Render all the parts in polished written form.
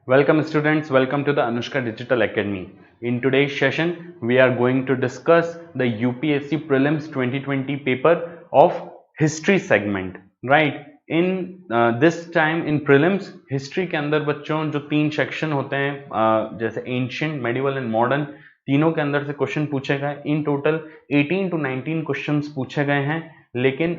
Welcome students, welcome to the Anushka Digital Academy. In today's session, we are going to discuss the UPSC Prelims 2020 paper of History segment, right? In this time in Prelims, History के अंदर बच्चों जो 3 section होते हैं जैसे Ancient, Medieval and Modern, तीनों के अंदर से क्वेश्चन पूछे गए. इन टोटल 18 to 19 क्वेश्चंस पूछे गए हैं, लेकिन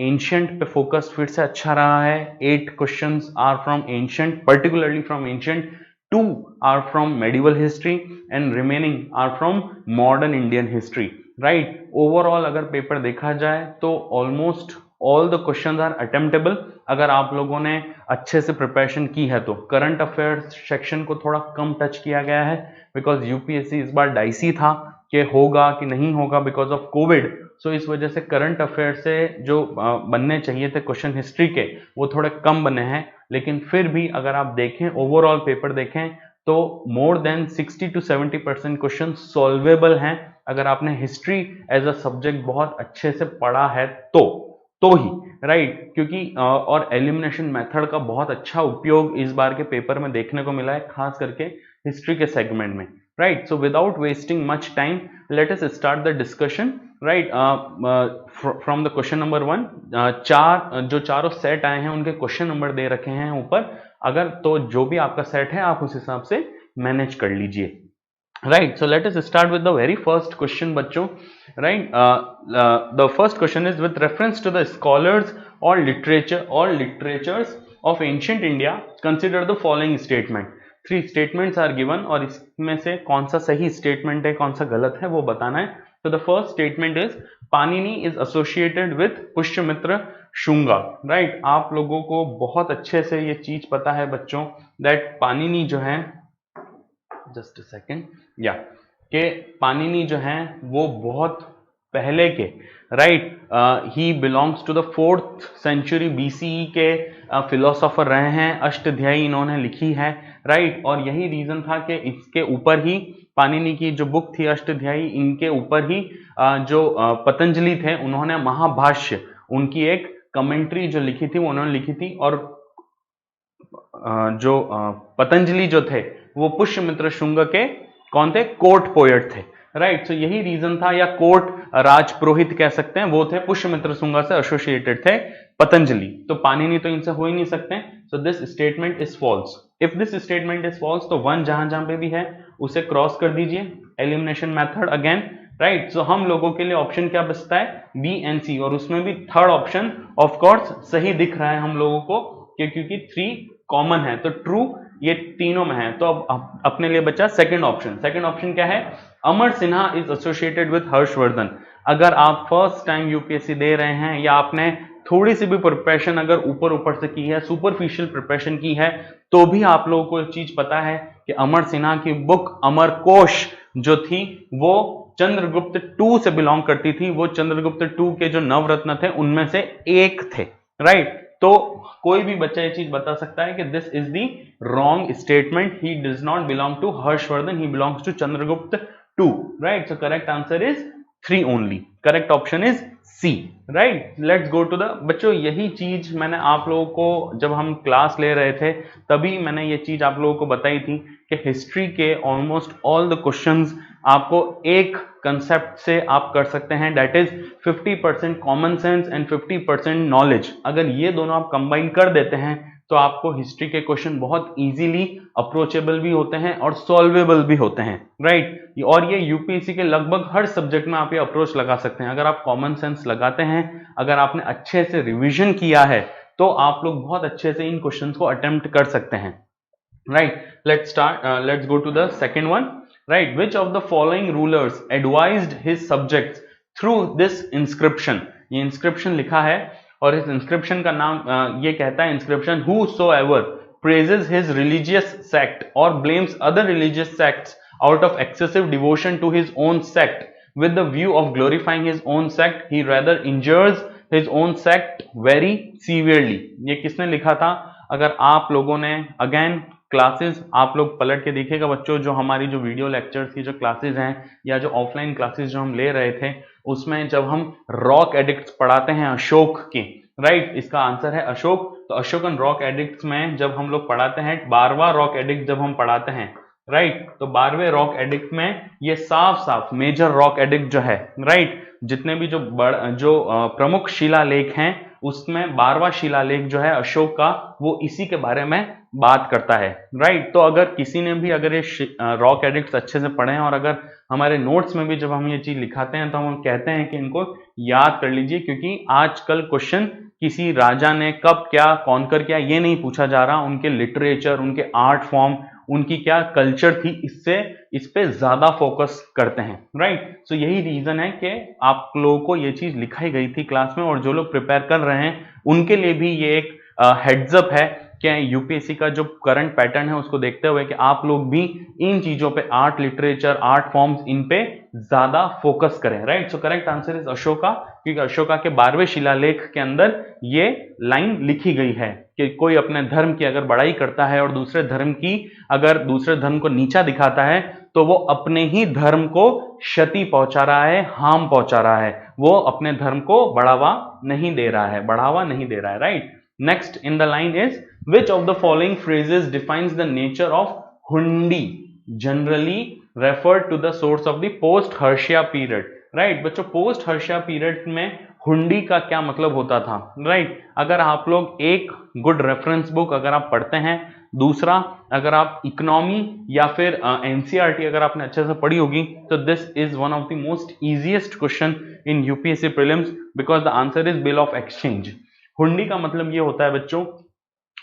एंशियंट पे फोकस फिर से अच्छा रहा है. 8 questions are from ancient, particularly from ancient, 2 are from medieval history and remaining are from modern Indian history, right. Overall अगर पेपर देखा जाए तो almost all the questions are attemptable अगर आप लोगों ने अच्छे से प्रिपरेशन की है तो. करंट अफेयर्स सेक्शन को थोड़ा कम टच किया गया है बिकॉज यूपीएससी इस बार डाइसी था कि होगा कि नहीं होगा बिकॉज ऑफ कोविड. सो इस वजह से करंट अफेयर से जो बनने चाहिए थे क्वेश्चन हिस्ट्री के वो थोड़े कम बने हैं. लेकिन फिर भी अगर आप देखें ओवरऑल पेपर देखें तो more than 60 to 70% question solvable हैं अगर आपने हिस्ट्री एज अ सब्जेक्ट बहुत अच्छे से पढ़ा है तो ही, राइट. क्योंकि और एलिमिनेशन मेथड का बहुत अच्छा उपयोग इस बार के पेपर में देखने को मिला है, खास करके हिस्ट्री के सेगमेंट में, right. So without wasting much time let us start the discussion, right. From the question number 1, जो चारों सेट आए हैं उनके क्वेश्चन नंबर दे रखे हैं ऊपर. अगर तो जो भी आपका सेट है आप उस हिसाब से मैनेज कर लीजिए, right. So let us start with the very first question बच्चों, right. The first question is with reference to the scholars or literatures of ancient India, consider the following statement. 3 statements are given और इसमें से कौन सा सही statement है कौन सा गलत है वो बताना है. So the first statement is Panini is associated with Pushyamitra Shunga, right. आप लोगों को बहुत अच्छे से ये चीज पता है बच्चों that पानिनी जो है, जस्ट अ सेकेंड, या कि पानिनी जो है वो बहुत पहले के, राइट, ही belongs to the 4th century BCE के फिलोसोफर रहे हैं. अष्टध्यायी इन्होंने लिखी है, राइट. और यही रीजन था कि इसके ऊपर ही पानिनी की जो बुक थी अष्टध्यायी, इनके ऊपर ही जो पतंजलि थे उन्होंने महाभाष्य, उनकी एक कमेंट्री जो लिखी थी वो उन्होंने लिखी थी. और जो पतंजलि जो थे वो पुष्यमित्र शुंग के कौन थे, कोर्ट पोएट थे, राइट. सो यही रीजन था, या कोर्ट राजपुरोहित कह सकते हैं, वो थे पुष्यमित्र शुंग से एसोसिएटेड थे पतंजलि. तो पानिनी तो इनसे हो ही नहीं सकते. So this statement is false. If this statement is false तो 1 जहां जहां पे भी है उसे क्रॉस कर दीजिए. Elimination method again, right. So हम लोगों के लिए ऑप्शन क्या बचता है, बी एंड सी, और उसमें भी थर्ड ऑप्शन ऑफ कोर्स सही दिख रहा है हम लोगों को क्योंकि 3 कॉमन है तो ट्रू ये तीनों में है. तो अब अपने लिए बचा सेकंड ऑप्शन. सेकंड ऑप्शन क्या है, Amar Sinha is associated with Harshvardhan. अगर आप फर्स्ट टाइम यूपीएससी दे रहे हैं या आपने थोड़ी सी भी प्रिपरेशन अगर ऊपर से की है, सुपरफिशियल प्रिपरेशन की है, तो भी आप लोगों को एक चीज पता है कि अमर सिन्हा की बुक अमरकोश जो थी वो चंद्रगुप्त 2 से बिलोंग करती थी. वो चंद्रगुप्त 2 के जो नवरत्न थे उनमें से एक थे, राइट. तो कोई भी बच्चा ये चीज बता सकता है कि this is the wrong statement. He does not belong to Harshvardhan, he belongs to Chandragupta 2, right. So correct answer is 3 only. Correct option is C, right. Let's go to the बच्चों, यही चीज मैंने आप लोगों को जब हम क्लास ले रहे थे तभी मैंने ये चीज आप लोगों को बताई थी कि हिस्ट्री के ऑलमोस्ट ऑल द क्वेश्चंस आपको एक कंसेप्ट से आप कर सकते हैं, that is 50% common sense and 50% knowledge. अगर ये दोनों आप कंबाइन कर देते हैं तो आपको हिस्ट्री के क्वेश्चन बहुत इजीली अप्रोचेबल भी होते हैं और सॉल्वेबल भी होते हैं, राइट. और ये यूपीएससी के लगभग हर सब्जेक्ट में आप ये अप्रोच लगा सकते हैं अगर आप कॉमन सेंस लगाते हैं, अगर आपने अच्छे से रिविजन किया है तो आप लोग बहुत अच्छे से इन क्वेश्चंस को अटेम्प्ट कर सकते हैं, right. Let's go to the second one, right. Which of the following rulers advised his subjects through this inscription? ये inscription लिखा है और इस inscription का नाम ये कहता है inscription, whosoever praises his religious sect or blames other religious sects out of excessive devotion to his own sect with the view of glorifying his own sect, he rather injures his own sect very severely. ये किसने लिखा था? अगर आप लोगों ने again classes आप लोग पलट के देखिएगा बच्चों, जो हमारी जो वीडियो लेक्चर्स की जो क्लासेस हैं या जो ऑफलाइन क्लासेस जो हम ले रहे थे उसमें जब हम रॉक एडिक्ट्स पढ़ाते हैं अशोक के, राइट. इसका आंसर है अशोक. तो अशोकन रॉक एडिक्ट्स में जब हम लोग पढ़ाते हैं 12वां रॉक एडिक्ट जब हम पढ़ाते हैं, राइट, तो 12वें रॉक एडिक्ट में ये साफ साफ मेजर रॉक एडिक्ट जो है, राइट, जितने भी जो प्रमुख शिलालेख हैं उसमें 12वां शिलालेख जो है अशोक का, वो इसी के बारे में बात करता है, राइट। तो अगर किसी ने भी अगर ये रॉक एडिक्ट्स अच्छे से पढ़े हैं और अगर हमारे नोट्स में भी जब हम ये चीज लिखाते हैं तो हम कहते हैं कि इनको याद कर लीजिए, क्योंकि आजकल क्वेश्चन किसी राजा ने कब क्या कॉन्कर किया ये नहीं पूछा जा रहा, उनके लिटरेचर, उनके आर्ट फॉर्म, उनकी क्या कल्चर थी, इससे इस पे ज्यादा फोकस करते हैं, राइट। सो यही रीजन है कि आप लोगों को ये चीज लिखाई गई थी क्लास में, और जो लोग प्रिपेयर कर रहे हैं उनके लिए भी ये एक हेड्सअप है कि यूपीएससी का जो करंट पैटर्न है उसको देखते हुए कि आप लोग भी इन चीजों पे, आर्ट, लिटरेचर, आर्ट फॉर्म्स, इन पे ज्यादा फोकस करें, right. So correct answer is Ashoka, क्योंकि अशोका के 12वें शिलालेख के अंदर ये लाइन लिखी गई है कि कोई अपने धर्म की अगर बड़ाई करता है और दूसरे धर्म की अगर दूसरे धर्म को नीचा दिखाता है तो वो अपने ही धर्म को क्षति पहुंचा रहा है, हार्म पहुंचा रहा है, वो अपने धर्म को बढ़ावा नहीं दे रहा है, right. Next in the line is which of the following phrases defines the nature of hundi generally referred to the source of the post Hershia period, right बच्चों, पोस्ट हर्षिया पीरियड में हुंडी का क्या मतलब होता था, राइट। अगर आप लोग एक गुड रेफरेंस बुक अगर आप पढ़ते हैं, दूसरा अगर आप इकोनॉमी या फिर एनसीईआरटी अगर आपने अच्छे से पढ़ी होगी, तो this is one of the most easiest question in UPSC prelims, because the answer is bill of exchange. हुंडी का मतलब ये होता है बच्चों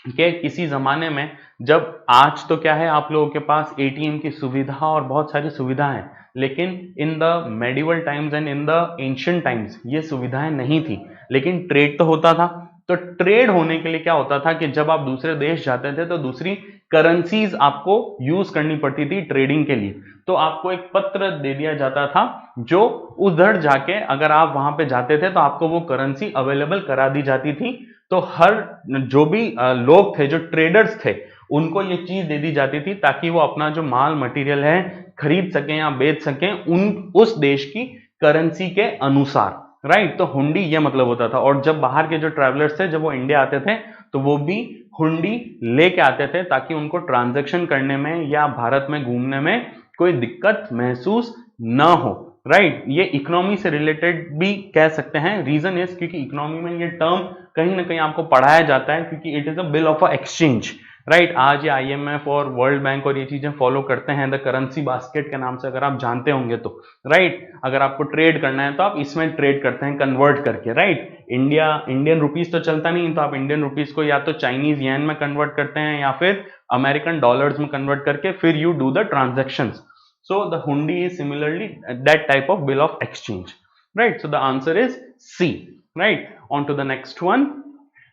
कि किसी जमाने में, जब आज तो क्या है आप लोगों के पास एटीएम की सुविधा और बहुत सारी सुविधा है, लेकिन in the medieval times and in the ancient times ये सुविधाएं नहीं थी, लेकिन ट्रेड तो होता था। तो ट्रेड होने के लिए क्या होता था कि जब आप दूसरे देश जाते थे तो दूसरी करेंसीज आपको यूज करनी पड़ती थी ट्रेडिंग के लिए, तो आपको एक पत्र दे दिया जाता था जो उधर जाके अगर आप वहां पे जाते थे तो आपको वो करेंसी अवेलेबल करा दी जाती थी। तो हर जो भी लोग थे, जो ट्रेडर्स थे, उनको ये चीज दे दी जाती थी ताकि वो अपना जो माल मटेरियल है खरीद सकें या बेच सकें उस देश की करेंसी के अनुसार, राइट। तो हुंडी ये मतलब होता था, और जब बाहर के जो ट्रैवलर्स थे जब वो इंडिया आते थे तो वो भी हुंडी लेके आते थे ताकि उनको ट्रांजैक्शन करने में या भारत में घूमने में कोई दिक्कत महसूस न हो, राइट। ये इकोनॉमी से रिलेटेड भी कह सकते हैं, रीजन इज क्योंकि इकोनॉमी में ये टर्म कहीं ना कहीं आपको पढ़ाया जाता है क्योंकि it is a bill of a exchange, right. आज ये आईएमएफ और वर्ल्ड बैंक और ये चीजें फॉलो करते हैं द करेंसी बास्केट के नाम से, अगर आप जानते होंगे तो, राइट। अगर आपको ट्रेड करना है तो आप इसमें ट्रेड करते हैं कन्वर्ट करके, राइट। इंडियन रुपीज तो चलता नहीं, तो आप इंडियन रुपीज को या तो चाइनीज येन में कन्वर्ट करते हैं या फिर अमेरिकन डॉलर्स में कन्वर्ट करके फिर you do the transactions. So the hundi is similarly that type of bill of exchange, right? So the answer is C, right? On to the next one.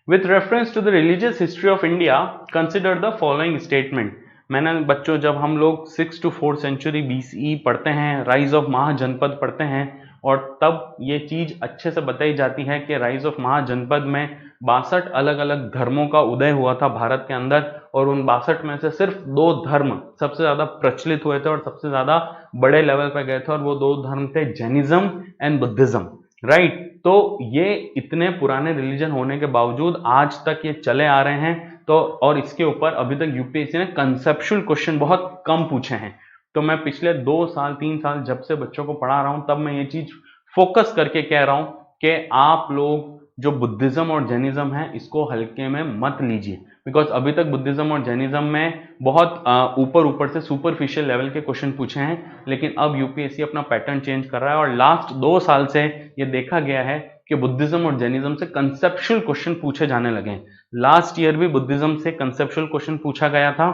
With reference to the religious history of India, consider the following statement. मैंने बच्चों जब हम लोग 6 to 4 century BCE पढ़ते हैं, rise of महाजनपद पढ़ते हैं, और तब ये चीज अच्छे से बताई जाती है कि राइज ऑफ महाजनपद में 62 अलग अलग धर्मों का उदय हुआ था भारत के अंदर, और उन 62 में से सिर्फ 2 धर्म सबसे ज्यादा प्रचलित हुए थे और सबसे ज्यादा बड़े लेवल पर गए थे, और वो 2 धर्म थे जैनिज्म एंड बुद्धिज्म, राइट। तो ये इतने पुराने रिलीजन होने के बावजूद आज तक ये चले आ रहे हैं, तो और इसके ऊपर अभी तक यूपीएससी ने कंसेप्चुअल क्वेश्चन बहुत कम पूछे हैं। तो मैं पिछले 2 साल 3 साल जब से बच्चों को पढ़ा रहा हूं तब मैं ये चीज फोकस करके कह रहा हूं कि आप लोग जो बुद्धिज्म और जैनिज्म है इसको हल्के में मत लीजिए, बिकॉज अभी तक बुद्धिज्म और जैनिज्म में बहुत ऊपर से सुपरफिशियल लेवल के क्वेश्चन पूछे हैं, लेकिन अब यूपीएससी अपना पैटर्न चेंज कर रहा है और लास्ट 2 साल से ये देखा गया है कि बुद्धिज्म और जैनिज्म से कंसेप्चुअल क्वेश्चन पूछे जाने लगे हैं। लास्ट ईयर भी बुद्धिज्म से कंसेप्चुअल क्वेश्चन पूछा गया था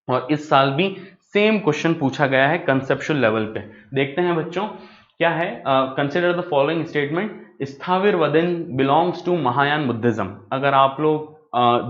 और इस साल भी सेम क्वेश्चन पूछा गया है कंसेप्चुअल लेवल पे। देखते हैं बच्चों क्या है। Consider the following statement, Sthaviravadin belongs to Mahayana Buddhism. अगर आप लोग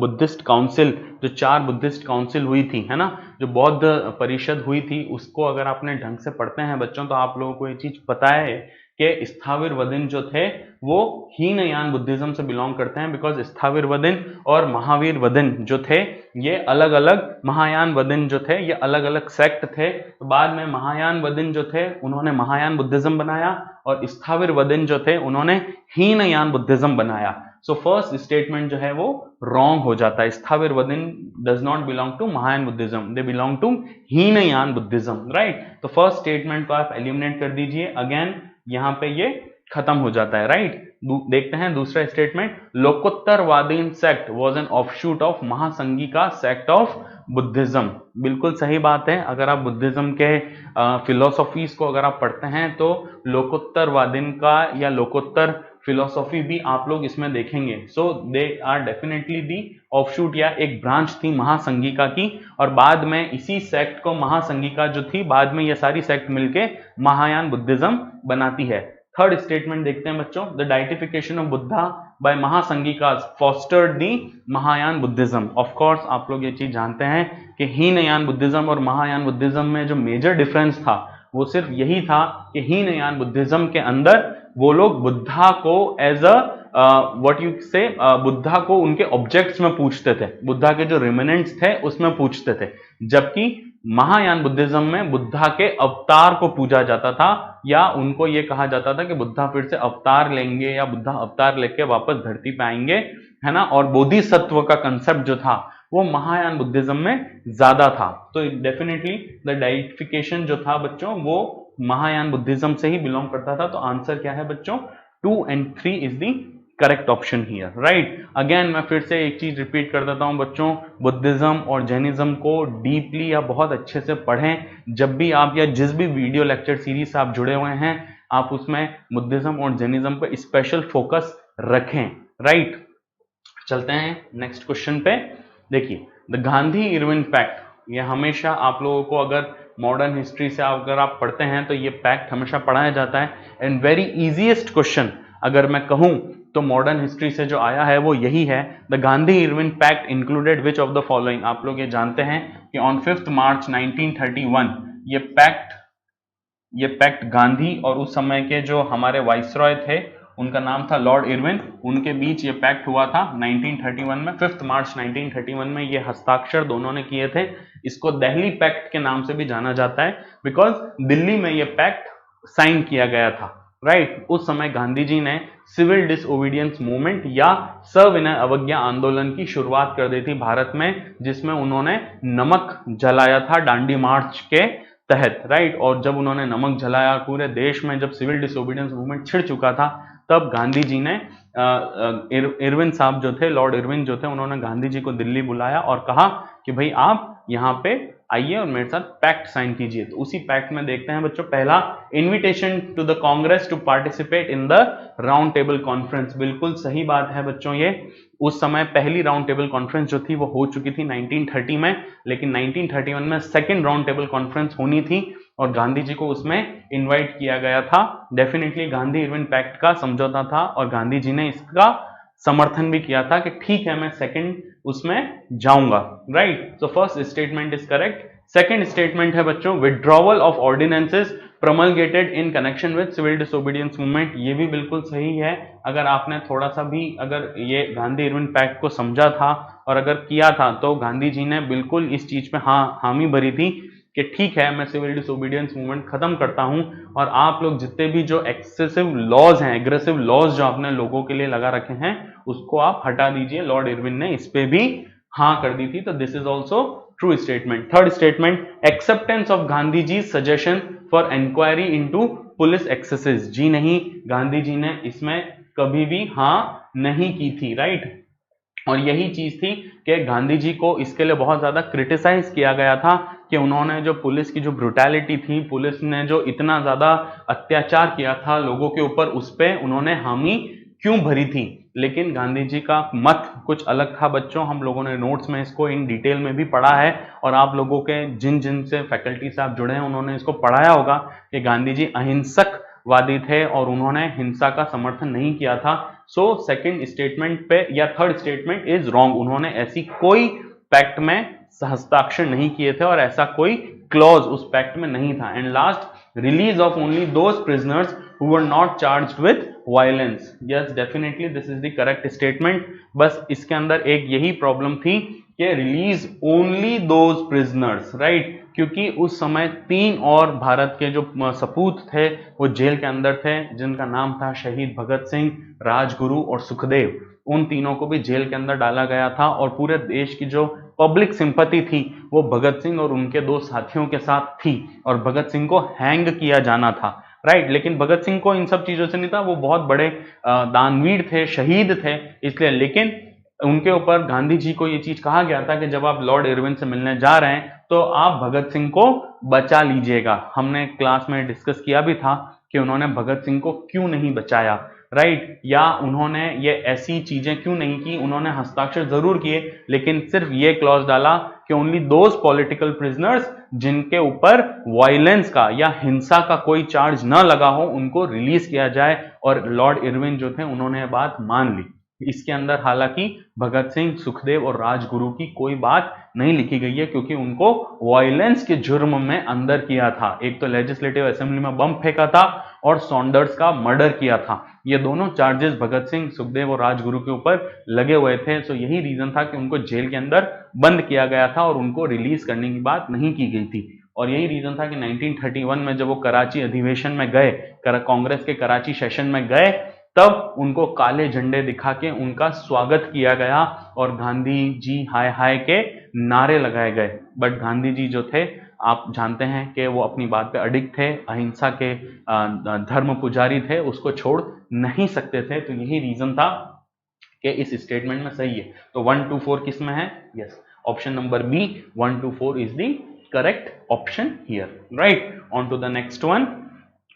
बुद्धिस्ट काउंसिल, जो 4 बुद्धिस्ट काउंसिल हुई थी, है ना, जो बौद्ध परिषद हुई थी, उसको अगर आपने ढंग से पढ़ते हैं बच्चों तो आप लोगों को ये चीज पता है कि स्थाविरवदन जो थे वो हीनयान बुद्धिज्म से बिलोंग करते हैं, बिकॉज स्थाविरवदन और महावीर वदन जो थे ये अलग अलग, महायान वदन जो थे ये अलग अलग सेक्ट थे। तो बाद में महायान वदन जो थे उन्होंने महायान बुद्धिज्म बनाया और स्थाविरवदन जो थे उन्होंने हीनयान बुद्धिज्म बनाया। सो फर्स्ट स्टेटमेंट जो है वो रॉन्ग हो जाता है। Sthaviravadin does not belong to Mahayana Buddhism, they belong to Hinayana Buddhism, right. तो फर्स्ट स्टेटमेंट को आप एलिमिनेट कर दीजिए, अगेन यहाँ पे ये खत्म हो जाता है, राइट। देखते हैं दूसरा statement, Lokottaravadin sect was an offshoot of Mahasanghika sect of Buddhism. बिल्कुल सही बात है। अगर आप बुद्धिज्म के फिलोसॉफीज को अगर आप पढ़ते हैं तो लोकोत्तरवादीन का या लोकोत्तर फिलोसॉफी भी आप लोग इसमें देखेंगे। So they are definitely the offshoot या एक ब्रांच थी महासंघिका की, और बाद में इसी सेक्ट को महासंघिका जो थी बाद में ये सारी सेक्ट मिलके महायान बुद्धिज्म बनाती है। थर्ड स्टेटमेंट देखते हैं बच्चों, the deification of Buddha by Mahasanghika fostered the Mahayana Buddhism. Of course आप लोग ये चीज जानते हैं कि हीनयान बुद्धिज्म और महायान बुद्धिज्म में जो मेजर डिफरेंस था वो सिर्फ यही था कि हीनयान बुद्धिज्म के अंदर वो लोग बुद्धा को एज अ व्हाट यू से बुद्धा को उनके ऑब्जेक्ट्स में पूछते थे, बुद्धा के जो रिमेनेंट्स थे उसमें पूछते थे, जबकि महायान बुद्धिज्म में बुद्धा के अवतार को पूजा जाता था, या उनको ये कहा जाता था कि बुद्धा फिर से अवतार लेंगे या बुद्धा अवतार लेके वापस धरती पे आएंगे, है ना। और बोधिसत्व का कंसेप्ट जो था वो महायान बुद्धिज्म में ज्यादा था। तो डेफिनेटली द डाइटिफिकेशन जो था बच्चों वो महायान बुद्धिज्म से ही बिलोंग करता था। तो आंसर क्या है बच्चों, 2 and 3 is the correct option here, right. Again मैं फिर से एक चीज रिपीट कर देता हूं बच्चों, बुद्धिज्म और जैनिज्म को डीपली या बहुत अच्छे से पढ़ें। जब भी आप या जिस भी वीडियो लेक्चर सीरीज से आप जुड़े हुए हैं आप उसमें बुद्धिज्म और जैनिज्म पे स्पेशल फोकस रखें, राइट। चलते हैं नेक्स्ट क्वेश्चन पे। देखिए, द गांधी इरविन पैक्ट, ये हमेशा आप लोगों को अगर मॉडर्न हिस्ट्री से अगर आप पढ़ते हैं तो ये पैक्ट हमेशा पढ़ाया जाता है। एंड वेरी इजीएस्ट क्वेश्चन अगर मैं कहूं तो मॉडर्न हिस्ट्री से जो आया है वो यही है, the Gandhi Irwin pact included which of the following. आप लोग ये जानते हैं कि ऑन 5 मार्च 1931 ये पैक्ट गांधी और उस समय के जो हमारे वाइसरॉय थे उनका नाम था लॉर्ड इरविन, उनके बीच ये पैक्ट हुआ था 1931 में। 5 मार्च 1931 में ये हस्ताक्षर दोनों ने किए थे। इसको दिल्ली पैक्ट के नाम से भी जाना जाता है बिकॉज दिल्ली में ये पैक्ट साइन किया गया था, राइट। उस समय गांधी जी ने सिविल डिसओबीडियंस मूवमेंट या सविनय अवज्ञा आंदोलन की शुरुआत कर दी थी भारत में, जिसमें उन्होंने नमक जलाया था डांडी मार्च के तहत, राइट। और जब उन्होंने नमक जलाया पूरे देश में, जब सिविल डिसओबीडियंस मूवमेंट छिड़ चुका था, तब गांधी जी ने इरविन साहब जो थे, लॉर्ड इरविन जो थे, उन्होंने गांधी जी को दिल्ली बुलाया और कहा कि भाई आप यहाँ पे आइए और मेरे साथ पैक्ट साइन कीजिए। तो उसी पैक्ट में देखते हैं बच्चों, पहला invitation to the Congress to participate in the round table conference. बिल्कुल सही बात है बच्चों, ये उस समय पहली राउंड टेबल कॉन्फ्रेंस जो थी वो हो चुकी थी 1930 में, लेकिन 1931 में सेकेंड राउंड टेबल कॉन्फ्रेंस होनी थी और गांधी जी को उसमें इनवाइट किया गया था। डेफिनेटली गांधी इरविन पैक्ट का समझौता था और गांधी जी ने इसका समर्थन भी किया था कि ठीक है मैं सेकंड उसमें जाऊंगा, right. So first statement is correct. Second statement है बच्चों, withdrawal of ordinances promulgated in connection with civil disobedience movement. ये भी बिल्कुल सही है। अगर आपने थोड़ा सा भी अगर ये गांधी इरविन पैक्ट को समझा था और अगर किया था तो गांधी जी ने बिल्कुल इस चीज पे हामी भरी थी कि ठीक है मैं सिविल डिसोबीडियंस मूवमेंट खत्म करता हूं और आप लोग जितने भी जो एक्सेसिव लॉज हैं, एग्रेसिव लॉज जो आपने लोगों के लिए लगा रखे हैं उसको आप हटा दीजिए। लॉर्ड इरविन ने इस पे भी हाँ कर दी थी। तो this is also true statement. Third statement, acceptance of Gandhi ji suggestion for inquiry into police excesses. जी नहीं, गांधी जी ने इसमें कभी भी हाँ नहीं की थी, राइट। और यही चीज थी कि गांधी जी को इसके लिए बहुत ज्यादा क्रिटिसाइज किया गया था कि उन्होंने जो पुलिस की जो ब्रुटैलिटी थी, पुलिस ने जो इतना ज्यादा अत्याचार किया था लोगों के ऊपर, उस पे उन्होंने हामी क्यों भरी थी। लेकिन गांधी जी का मत कुछ अलग था बच्चों। हम लोगों ने नोट्स में इसको इन डिटेल में भी पढ़ा है और आप लोगों के जिन जिन से फैकल्टी से आप जुड़े हैं उन्होंने इसको पढ़ाया होगा कि गांधी जी अहिंसक वादी थे और उन्होंने हिंसा का समर्थन नहीं किया था। सो सेकंड स्टेटमेंट पे या थर्ड स्टेटमेंट इज रॉन्ग। उन्होंने ऐसी कोई पैक्ट में हस्ताक्षर नहीं किए थे और ऐसा कोई क्लॉज उस पैक्ट में नहीं था। And last, release of only those prisoners who were not charged with violence. Yes, definitely this is the correct statement. बस इसके अंदर एक यही प्रॉब्लम थी कि release only those prisoners, right, क्योंकि उस समय 3 और भारत के जो सपूत थे वो जेल के अंदर थे जिनका नाम था शहीद भगत सिंह, राजगुरु और सुखदेव। उन तीनों को भी जेल के अंदर डाला गया था और पूरे देश की जो पब्लिक सिंपैथी थी वो भगत सिंह और उनके दो साथियों के साथ थी और भगत सिंह को हैंग किया जाना था, राइट। लेकिन भगत सिंह को इन सब चीजों से नहीं था, वो बहुत बड़े दानवीर थे, शहीद थे, इसलिए। लेकिन उनके ऊपर गांधी जी को ये चीज कहा गया था कि जब आप लॉर्ड इरविन से मिलने जा रहे हैं तो आप भगत सिंह को बचा लीजिएगा। हमने क्लास में डिस्कस किया भी था कि उन्होंने भगत सिंह को क्यों नहीं बचाया, राइट, या उन्होंने ये ऐसी चीजें क्यों नहीं की। उन्होंने हस्ताक्षर जरूर किए लेकिन सिर्फ ये क्लॉज डाला कि ओनली दोज पॉलिटिकल प्रिजनर्स जिनके ऊपर वायलेंस का या हिंसा का कोई चार्ज न लगा हो उनको रिलीज किया जाए, और लॉर्ड इरविन जो थे उन्होंने बात मान ली। इसके अंदर हालांकि भगत सिंह, सुखदेव और राजगुरु की कोई बात नहीं लिखी गई है क्योंकि उनको वायलेंस के जुर्म में अंदर किया था। एक तो लेजिस्लेटिव असेंबली में बम फेंका था और सॉन्डर्स का मर्डर किया था। ये दोनों चार्जेस भगत सिंह, सुखदेव और राजगुरु के ऊपर लगे हुए थे। सो यही रीजन था कि उनको जेल के अंदर बंद किया गया था और उनको रिलीज करने की बात नहीं की गई थी। और यही रीजन था कि 1931 में जब वो कराची अधिवेशन में गए, कांग्रेस के कराची सेशन में गए, तब उनको काले झंडे दिखा के उनका स्वागत किया गया और गांधी जी हाय हाय के नारे लगाए गए। बट गांधी जी जो थे, आप जानते हैं कि वो अपनी बात पे अडिग थे, अहिंसा के धर्म पुजारी थे, उसको छोड़ नहीं सकते थे। तो यही रीजन था कि इस स्टेटमेंट में सही है। तो 1 to 4 किस में है? Yes, option number B 1 to 4 is the correct option here, right. On to the next one,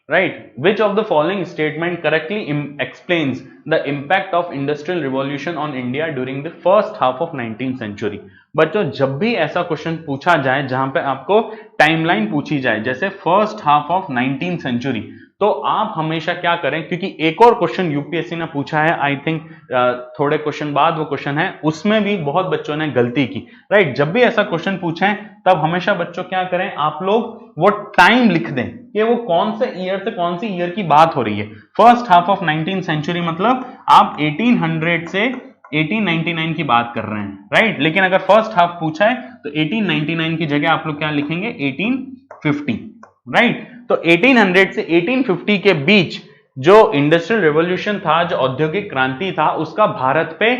right, which of the following statement correctly explains the impact of industrial revolution on India during the first half of 19th century? बच्चों, जब भी ऐसा question पूछा जाए जहां पे आपको timeline पूछी जाए, जैसे first half of 19th century, तो आप हमेशा क्या करें, क्योंकि एक और क्वेश्चन यूपीएससी ने पूछा है, आई थिंक थोड़े क्वेश्चन बाद वो क्वेश्चन है, उसमें भी बहुत बच्चों ने गलती की, राइट। जब भी ऐसा क्वेश्चन पूछे तब हमेशा बच्चों क्या करें, आप लोग वो टाइम लिख दें कि वो कौन से ईयर से कौन सी ईयर की बात हो रही है। First half of 19th century मतलब आप 1800 से 1899 की बात कर रहे हैं, राइट। लेकिन अगर फर्स्ट हाफ पूछा है तो 1899 की जगह आप लोग क्या लिखेंगे, 1850, राइट। तो 1800 से 1850 के बीच जो इंडस्ट्रियल रेवोल्यूशन था, जो औद्योगिक क्रांति था, उसका भारत पे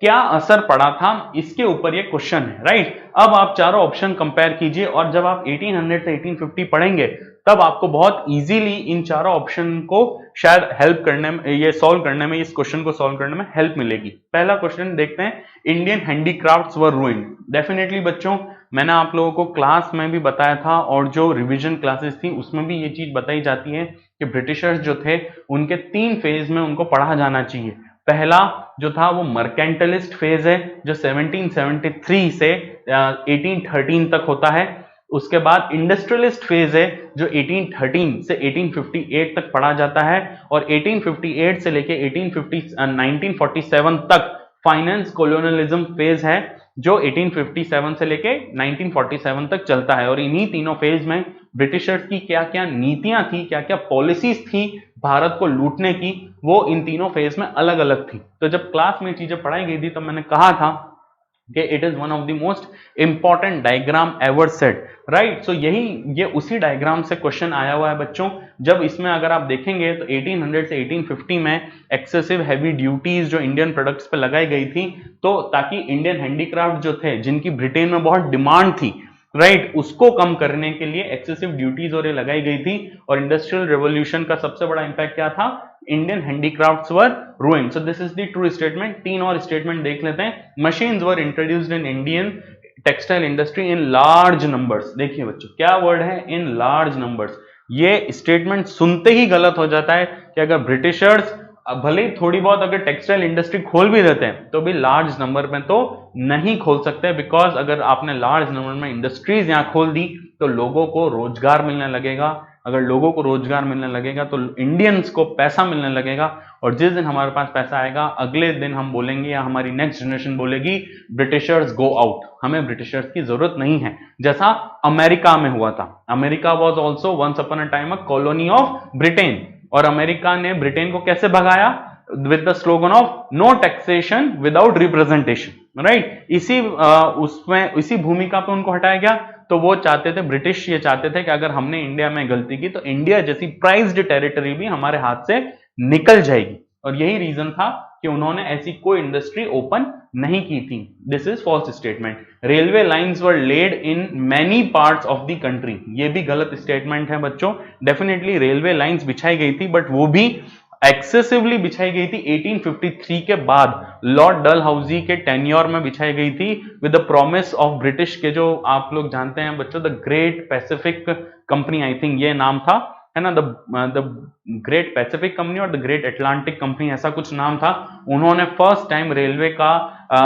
क्या असर पड़ा था, इसके ऊपर ये क्वेश्चन है, राइट। अब आप चारों ऑप्शन कंपेयर कीजिए और जब आप 1800 से 1850 पढ़ेंगे तब आपको बहुत इजीली इन चारों ऑप्शन को शायद हेल्प करने में, ये सॉल्व करने में, इस क्वेश्चन को सॉल्व करने में हेल्प मिलेगी। पहला क्वेश्चन देखते हैं, इंडियन हैंडीक्राफ्ट्स वर रूइंड। डेफिनेटली बच्चों, मैंने आप लोगों को क्लास में भी बताया था और जो रिवीजन क्लासेस थी उसमें भी ये चीज बताई जाती है कि ब्रिटिशर्स जो थे उनके 3 फेज में उनको पढ़ा जाना चाहिए। पहला जो था वो मर्केंटलिस्ट फेज है जो 1773 से 1813 तक होता है। उसके बाद इंडस्ट्रियलिस्ट फेज है जो 1813 से 1858 तक पढ़ा जाता है, और 1858 से लेके 1947 तक फाइनेंस कोलोनियलिज्म फेज है जो 1857 से लेके 1947 तक चलता है। और इन्हीं तीनों फेज में ब्रिटिशर्स की क्या क्या नीतियां थी, क्या क्या पॉलिसीज थी भारत को लूटने की, वो इन तीनों फेज में अलग अलग थी। तो जब क्लास में चीजें पढ़ाई गई थी तो मैंने कहा था कि it is one of the most important diagram ever set, right. So ये उसी डायग्राम से क्वेश्चन आया हुआ है बच्चों। जब इसमें अगर आप देखेंगे तो 1800 से 1850 में एक्सेसिव हैवी ड्यूटीज जो इंडियन प्रोडक्ट्स पे लगाई गई थी, तो ताकि इंडियन हैंडीक्राफ्ट जो थे, जिनकी ब्रिटेन में बहुत डिमांड थी, राइट, उसको कम करने के लिए एक्सेसिव ड्यूटीज और ये लगाई गई थी। और इंडस्ट्रियल रेवोल्यूशन का सबसे बड़ा इंपैक्ट क्या था, Indian handicrafts were ruined. So this is the true statement. 3 और स्टेटमेंट देख लेते हैं। Machines were introduced in Indian textile industry in large numbers. देखिए बच्चों, क्या वर्ड है, इन लार्ज नंबर्स। ये स्टेटमेंट सुनते ही गलत हो जाता है कि अगर ब्रिटिशर्स भले ही थोड़ी बहुत अगर टेक्सटाइल इंडस्ट्री खोल भी देते हैं तो भी लार्ज नंबर में तो नहीं खोल सकते, बिकॉज अगर आपने लार्ज नंबर में इंडस्ट्रीज यहां खोल दी तो लोगों को रोजगार मिलने लगेगा। अगर लोगों को रोजगार मिलने लगेगा तो इंडियंस को पैसा मिलने लगेगा, और जिस दिन हमारे पास पैसा आएगा अगले दिन हम बोलेंगे या हमारी नेक्स्ट जनरेशन बोलेगी ब्रिटिशर्स गो आउट, हमें ब्रिटिशर्स की जरूरत नहीं है। जैसा अमेरिका में हुआ था। America was also once upon a time a colony of Britain, और अमेरिका ने ब्रिटेन को कैसे भगाया, with the slogan of no taxation without representation, right. इसी भूमिका पे उनको हटाया गया। तो वो चाहते थे, ब्रिटिश ये चाहते थे कि अगर हमने इंडिया में गलती की तो इंडिया जैसी प्राइज्ड टेरिटरी भी हमारे हाथ से निकल जाएगी। और यही रीजन था कि उन्होंने ऐसी कोई इंडस्ट्री ओपन नहीं की थी। This is false statement. Railway lines were laid in many parts of the country, ये भी गलत स्टेटमेंट है बच्चों। डेफिनेटली रेलवे लाइंस बिछाई गई थी, बट वो भी एक्सेसिवली बिछाई गई थी 1853 के बाद लॉर्ड डलहाउसी के टेन्योर में बिछाई गई थी with the promise of British के, जो आप लोग जानते हैं बच्चों, the great Pacific company, I think ये नाम था, है ना, द ग्रेट पैसिफिक कंपनी और द ग्रेट अटलांटिक कंपनी, ऐसा कुछ नाम था। उन्होंने फर्स्ट टाइम रेलवे का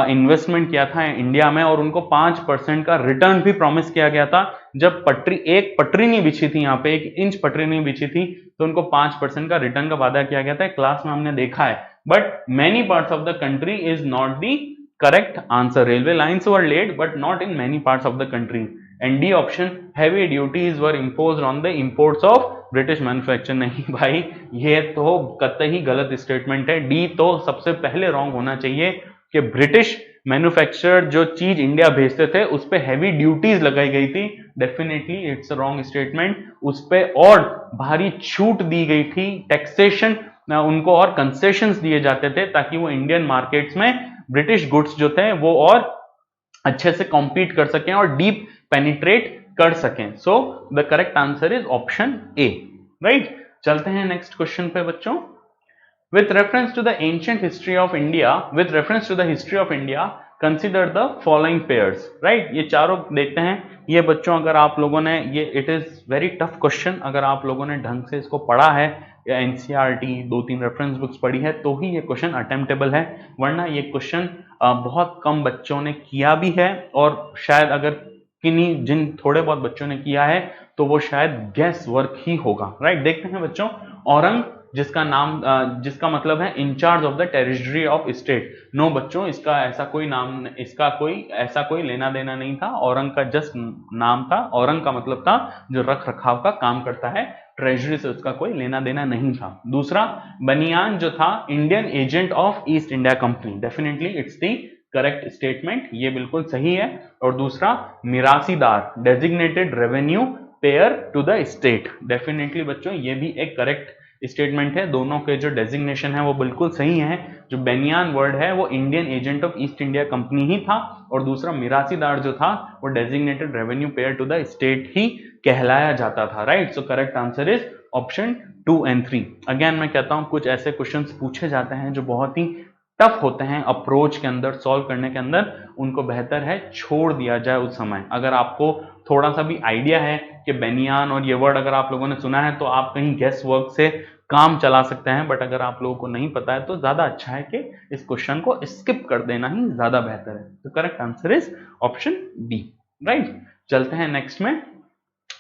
इन्वेस्टमेंट किया था इंडिया में, और उनको 5% का रिटर्न भी प्रॉमिस किया गया था। जब एक पटरी नहीं बिछी थी, यहाँ पे 1 इंच पटरी नहीं बिछी थी, तो उनको 5% का रिटर्न का वादा किया गया था। क्लास में हमने देखा है, but many parts of the country is not the correct answer. Railway lines were laid but not in many parts of the country. And D option, heavy duties were imposed on the imports of British manufacture. नहीं भाई, ये तो कतई गलत statement है। D तो सबसे पहले रॉन्ग होना चाहिए कि ब्रिटिश मैन्युफैक्चर जो चीज इंडिया भेजते थे उस पे हैवी ड्यूटीज लगाई गई थी। Definitely it's a wrong statement. उस पे और भारी छूट दी गई थी, टैक्सेशन, उनको और कंसेशंस दिए जाते थे ताकि वो इंडियन मार्केट्स में ब्रिटिश गुड्स जो थे वो और अच्छे से कॉम्पीट कर सकें और डीप पेनिट्रेट कर सकें। सो the correct answer is option A, right. चलते हैं नेक्स्ट क्वेश्चन पे बच्चों। With reference to the ancient history of India, consider the following pairs, right? ये चारों देखते हैं। ये बच्चों अगर आप लोगों ने ये, it is very tough question, अगर आप लोगों ने ढंग से इसको पढ़ा है या एनसीईआरटी 2-3 रेफरेंस बुक्स पढ़ी है तो ही ये क्वेश्चन अटेम्प्टेबल है, वरना ये क्वेश्चन बहुत कम बच्चों ने किया भी है, और शायद अगर जिन थोड़े बहुत बच्चों ने किया है तो वो शायद गैस वर्क ही होगा, राइट। देखते हैं बच्चों। औरंग, जिसका मतलब है incharge of the territory of state. No बच्चों, इसका ऐसा कोई लेना देना नहीं था। औरंग का जस्ट नाम था। औरंग का मतलब था जो रख रखाव का काम करता है, ट्रेजरी से उसका कोई लेना देना नहीं था। दूसरा, बनियान जो था Indian agent of East India Company. Definitely it's the correct statement, ये बिल्कुल सही है। और दूसरा, Mirasidar, designated revenue payer to the state. Definitely बच्चों ये भी एक करेक्ट स्टेटमेंट है। दोनों के जो डेजिग्नेशन है वो बिल्कुल सही है। जो बेनियान वर्ड है वो Indian agent of East India Company ही था, और दूसरा मिरासीदार जो था वो designated revenue payer to the state ही कहलाया जाता था, right. So correct answer is option 2 and 3। Again मैं कहता हूं कुछ ऐसे क्वेश्चंस पूछे जाते हैं जो बहुत ही टफ होते हैं अप्रोच के अंदर, सॉल्व करने के अंदर, उनको बेहतर है छोड़ दिया जाए उस समय। अगर आपको थोड़ा सा भी आइडिया है कि बेनियान और ये वर्ड अगर आप लोगों ने सुना है तो आप कहीं गेस वर्क से काम चला सकते हैं, बट अगर आप लोगों को नहीं पता है तो ज्यादा अच्छा है कि इस क्वेश्चन को स्किप कर देना ही ज्यादा बेहतर है। तो correct answer is option B, right. चलते हैं नेक्स्ट में।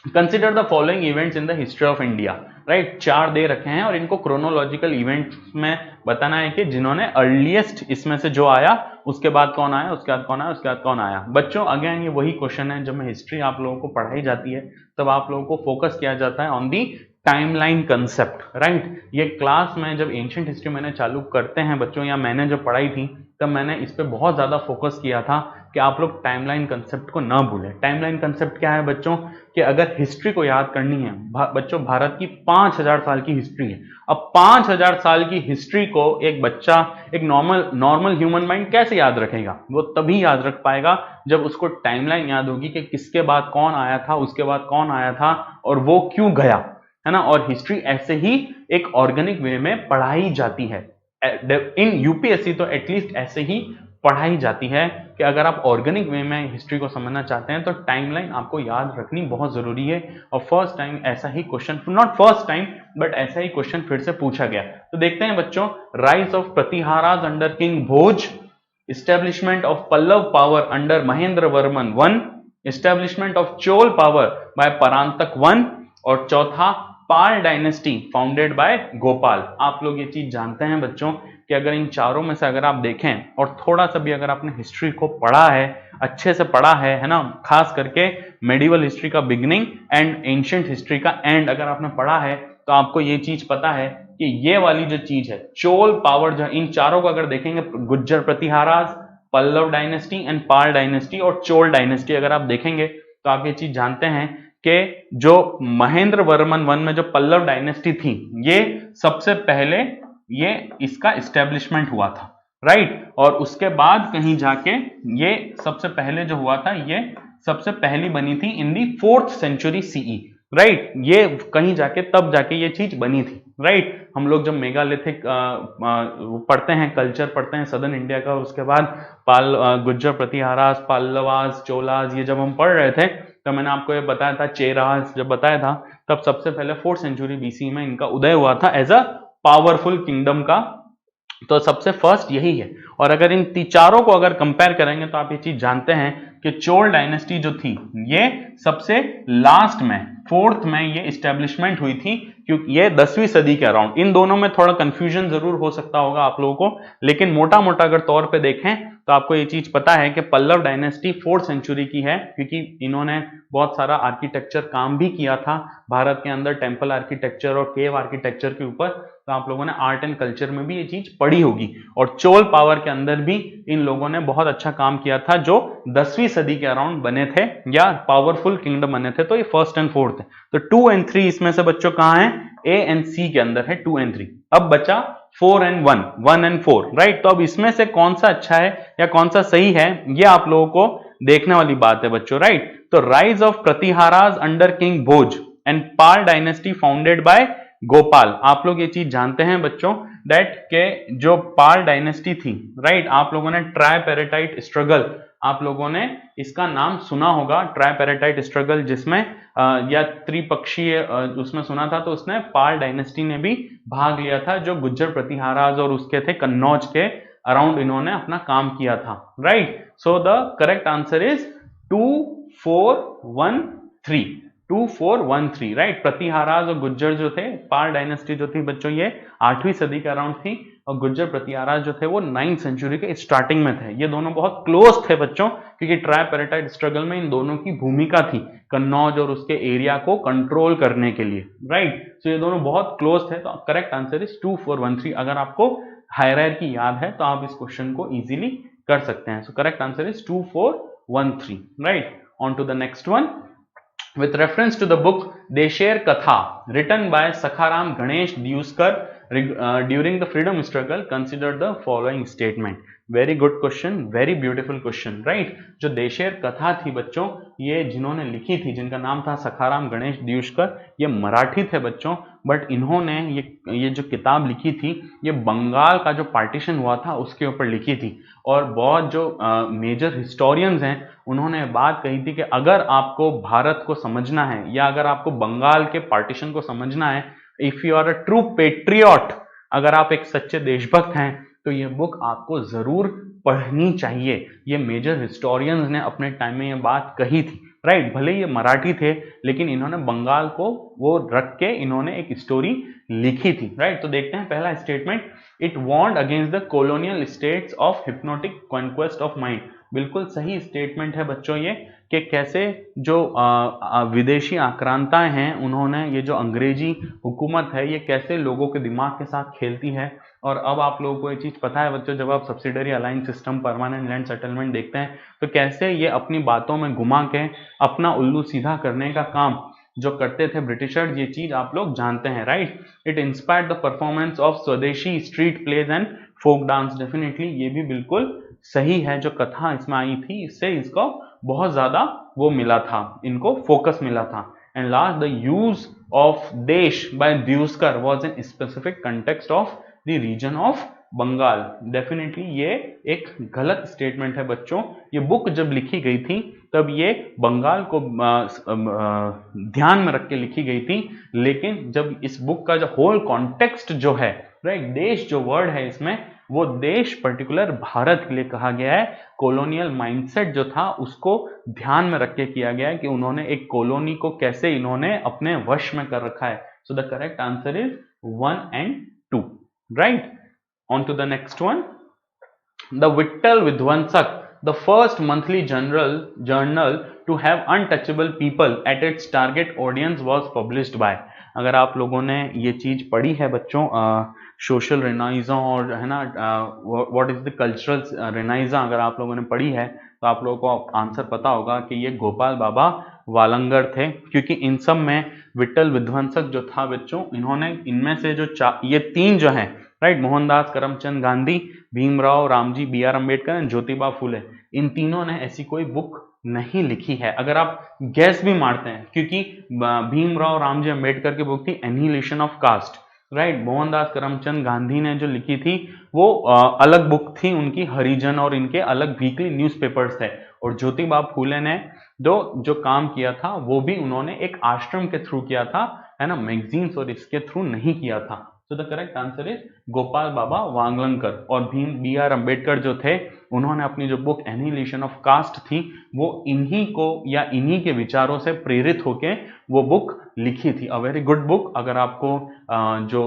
Consider the following events in the history of India, right. 4 दे रखे हैं और इनको क्रोनोलॉजिकल इवेंट्स में बताना है कि जिन्होंने अर्लीस्ट इसमें से जो आया उसके बाद कौन आया, उसके बाद कौन आया, उसके बाद कौन आया। बच्चों अगेन ये वही क्वेश्चन है, जब में हिस्ट्री आप लोगों को पढ़ाई जाती है तब आप लोगों को फोकस किया जाता है on the timeline concept, right. ये क्लास में जब एंशिएंट हिस्ट्री मैंने चालू करते हैं बच्चों, या मैंने जब पढ़ाई थी तब मैंने इस पे बहुत ज्यादा फोकस किया था कि आप लोग टाइमलाइन कंसेप्ट को ना भूलें। टाइमलाइन कंसेप्ट क्या है बच्चों, कि अगर हिस्ट्री को याद करनी है बच्चों, भारत की 5000 साल की हिस्ट्री है। अब 5000 साल की हिस्ट्री को एक बच्चा, एक नॉर्मल ह्यूमन माइंड कैसे याद रखेगा? वो तभी याद रख पाएगा जब उसको टाइमलाइन याद होगी कि किसके बाद कौन आया था, उसके बाद कौन आया था और वो क्यों गया, है ना। और हिस्ट्री ऐसे ही एक ऑर्गेनिक वे में पढ़ाई जाती है। इन यूपीएससी तो एटलीस्ट ऐसे ही पढ़ाई जाती है कि अगर आप ऑर्गेनिक वे में हिस्ट्री को समझना चाहते हैं तो टाइमलाइन आपको याद रखनी बहुत जरूरी है। और फर्स्ट टाइम ऐसा ही question, not first time but ऐसा ही क्वेश्चन फिर से पूछा गया। तो देखते हैं बच्चों, rise of Pratiharas under king Bhoj, establishment of Pallava power under Mahendra Varman 1, establishment of Chola power by Parantaka 1, और चौथा Pala dynasty founded by Gopal. आप लोग ये चीज जानते हैं बच्चों कि अगर इन चारों में से अगर आप देखें और थोड़ा सा भी अगर आपने हिस्ट्री को पढ़ा है, अच्छे से पढ़ा है ना, खास करके मेडिवल हिस्ट्री का बिगिनिंग एंड एंशिएंट हिस्ट्री का एंड अगर आपने पढ़ा है तो आपको ये चीज पता है कि ये वाली जो चीज है चोल पावर, जो इन चारों को अगर देखेंगे, Gujjar Pratiharas, Pallava dynasty and Pala dynasty और चोल डायनेस्टी अगर आप देखेंगे तो आप ये चीज जानते हैं कि जो महेंद्र वर्मन 1 में जो पल्लव डायनेस्टी थी, ये सबसे पहले ये इसका इस्टेब्लिशमेंट हुआ था, राइट। और उसके बाद कहीं जाके ये सबसे पहले जो हुआ था, ये सबसे पहली बनी थी इन दी 4th सेंचुरी सीई, राइट। ये कहीं जाके तब जाके ये चीज बनी थी, राइट। हम लोग जब मेगालिथिक पढ़ते हैं, कल्चर पढ़ते हैं सदर्न इंडिया का, उसके बाद गुज्जर प्रतिहारास, पल्लवास, चोलास, ये जब हम पढ़ रहे थे तो मैंने आपको ये बताया था, चेरास जब बताया था, तब सबसे पहले 4th सेंचुरी बीसी में इनका उदय हुआ था एज अ पावरफुल किंगडम का। तो सबसे फर्स्ट यही है। और अगर इन चारों को अगर कंपेयर करेंगे तो आप ये चीज जानते हैं कि चोल डायनेस्टी जो थी ये सबसे लास्ट में 4th में ये इस्टेब्लिशमेंट हुई थी, क्योंकि ये 10वीं सदी के अराउंड। इन दोनों में थोड़ा कंफ्यूजन जरूर हो सकता होगा आप लोगों को, लेकिन मोटा मोटा अगर तौर पे देखें तो आपको ये चीज पता है कि पल्लव डायनेस्टी 4th सेंचुरी की है, क्योंकि इन्होंने बहुत सारा आर्किटेक्चर काम भी किया था भारत के अंदर, टेम्पल आर्किटेक्चर और केव आर्किटेक्चर के ऊपर। तो आप लोगों ने आर्ट एंड कल्चर में भी ये चीज पढ़ी होगी। और चोल पावर के अंदर भी इन लोगों ने बहुत अच्छा काम किया था, जो 10वीं सदी के अराउंड बने थे या पावरफुल किंगडम बने थे। तो ये 1st एंड 4th है। तो 2 एंड 3 इसमें से बच्चों कहां है? ए एंड सी के अंदर है 2 एंड 3। अब बचा 4 एंड 1, 1 एंड 4, राइट। तो अब इसमें से कौन सा अच्छा है या कौन सा सही है, ये आप लोगों को देखने वाली बात है बच्चों, राइट। तो rise of Pratiharas under king Bhoj and Pala dynasty founded by Gopal. आप लोग ये चीज जानते हैं बच्चों दैट के जो पाल डायनेस्टी थी, राइट, आप लोगों ने ट्राइपेरेटाइट स्ट्रगल, आप लोगों ने इसका नाम सुना होगा, ट्राइपेरेटाइट स्ट्रगल, जिसमें या त्रिपक्षीय उसमें सुना था। तो उसने पाल डायनेस्टी ने भी भाग लिया था, जो गुज्जर प्रतिहाराज और उसके थे कन्नौज के अराउंड इन्होंने अपना काम किया था, right. So the correct answer is 2413, 2413, right. Pratiharas और गुज्जर जो थे, पाल डायनेस्टी जो थी बच्चों ये 8वीं सदी के अराउंड थी, और गुज्जर प्रतिहाराज जो थे वो 9th सेंचुरी के स्टार्टिंग में थे। ये दोनों बहुत क्लोज थे बच्चों, क्योंकि ट्राइपेरेटाइट स्ट्रगल में इन दोनों की भूमिका थी कन्नौज और उसके एरिया को कंट्रोल करने के लिए, राइट। तो ये दोनों बहुत क्लोज थे। तो करेक्ट आंसर इज 2413। अगर आपको हायरार्की याद है तो आप इस क्वेश्चन को इजीली कर सकते हैं। So correct answer is 2413, right. On to the next one. With reference to the book Desher Katha written by Sakharam Ganesh Diuskar during the freedom struggle, consider the following statement. Very good question, very beautiful question, right? जो देशेर कथा थी बच्चों, ये जिन्होंने लिखी थी, जिनका नाम था सखाराम गणेश दियुष्कर, ये मराठी थे बच्चों, बट इन्होंने ये जो किताब लिखी थी ये बंगाल का जो पार्टीशन हुआ था उसके ऊपर लिखी थी। और बहुत जो मेजर हिस्टोरियंस हैं उन्होंने बात कही थी कि अगर आपको भारत को समझना है या अगर आपको बंगाल के पार्टीशन को समझना है, if you are a true patriot, अगर आप एक सच्चे देशभक्त हैं, तो ये बुक आपको जरूर पढ़नी चाहिए। ये मेजर हिस्टोरियंस ने अपने टाइम में ये बात कही थी, राइट। भले ये मराठी थे लेकिन इन्होंने बंगाल को वो रख के इन्होंने एक स्टोरी लिखी थी, राइट। तो देखते हैं पहला statement, it warned against the colonial states of hypnotic conquest of mind. बिल्कुल सही स्टेटमेंट है बच्चों ये, कि कैसे जो विदेशी आक्रांताएं हैं उन्होंने, ये जो अंग्रेजी हुकूमत है ये कैसे लोगों के दिमाग के साथ खेलती है। और अब आप लोगों को ये चीज पता है बच्चों, जब आप subsidiary align system, permanent land settlement देखते हैं तो कैसे ये अपनी बातों में घुमा के अपना उल्लू सीधा करने का काम जो करते थे ब्रिटिशर्स, ये चीज आप लोग जानते हैं, right. It inspired the performance of Swadeshi street plays and folk dance. Definitely ये भी बिल्कुल सही है, जो कथा इसमें आई थी इससे इसको बहुत ज्यादा वो मिला था, इनको फोकस मिला था। And last, the use of Desh by Deuskar was in specific context of the region of Bengal. Definitely ये एक गलत स्टेटमेंट है बच्चों। ये बुक जब लिखी गई थी तब ये बंगाल को ध्यान में रख के लिखी गई थी, लेकिन जब इस बुक का जो होल कॉन्टेक्स्ट जो है, राइट, देश जो वर्ड है इसमें, वो देश पर्टिकुलर भारत के लिए कहा गया है। कॉलोनियल माइंडसेट जो था उसको ध्यान में रख के किया गया है कि उन्होंने एक कॉलोनी को कैसे इन्होंने अपने वश में कर रखा है। सो the correct answer is 1 and 2, right. On to the next one. The Vittal Vidwansak, the first monthly journal to have untouchable people at its target audience, was published by. अगर आप लोगों ने ये चीज पढ़ी है बच्चों, सोशल रेनाइजा और है ना व्हाट इज द कल्चरल रेनाइजा, अगर आप लोगों ने पढ़ी है तो आप लोगों को आंसर पता होगा कि ये गोपाल बाबा वालंगर थे, क्योंकि इन सब में विट्ठल विध्वंसक जो था बच्चों, इन्होंने इनमें से जो ये 3 जो हैं, right. Mohandas Karamchand Gandhi, Bhimrao Ramji, B R Ambedkar and Jyotiba Phule, इन तीनों ने ऐसी कोई बुक नहीं लिखी है। अगर आप गैस भी मारते हैं, क्योंकि भीमराव रामजी अम्बेडकर की बुक थी annihilation of caste, right. Mohandas Karamchand Gandhi ने जो लिखी थी वो अलग बुक थी उनकी, हरिजन, और इनके अलग वीकली न्यूज़पेपर्स थे। और ज्योतिबा फूले ने जो काम किया था वो भी उन्होंने एक आश्रम के थ्रू किया था, है ना, मैगजीन्स और इसके थ्रू नहीं किया था। तो the correct answer is Gopal Baba Walangkar. और बी आर अम्बेडकर जो थे, उन्होंने अपनी जो बुक एनिहिलेशन ऑफ कास्ट थी वो इन्हीं को या इन्हीं के विचारों से प्रेरित होके वो बुक लिखी थी। A very good book. अगर आपको जो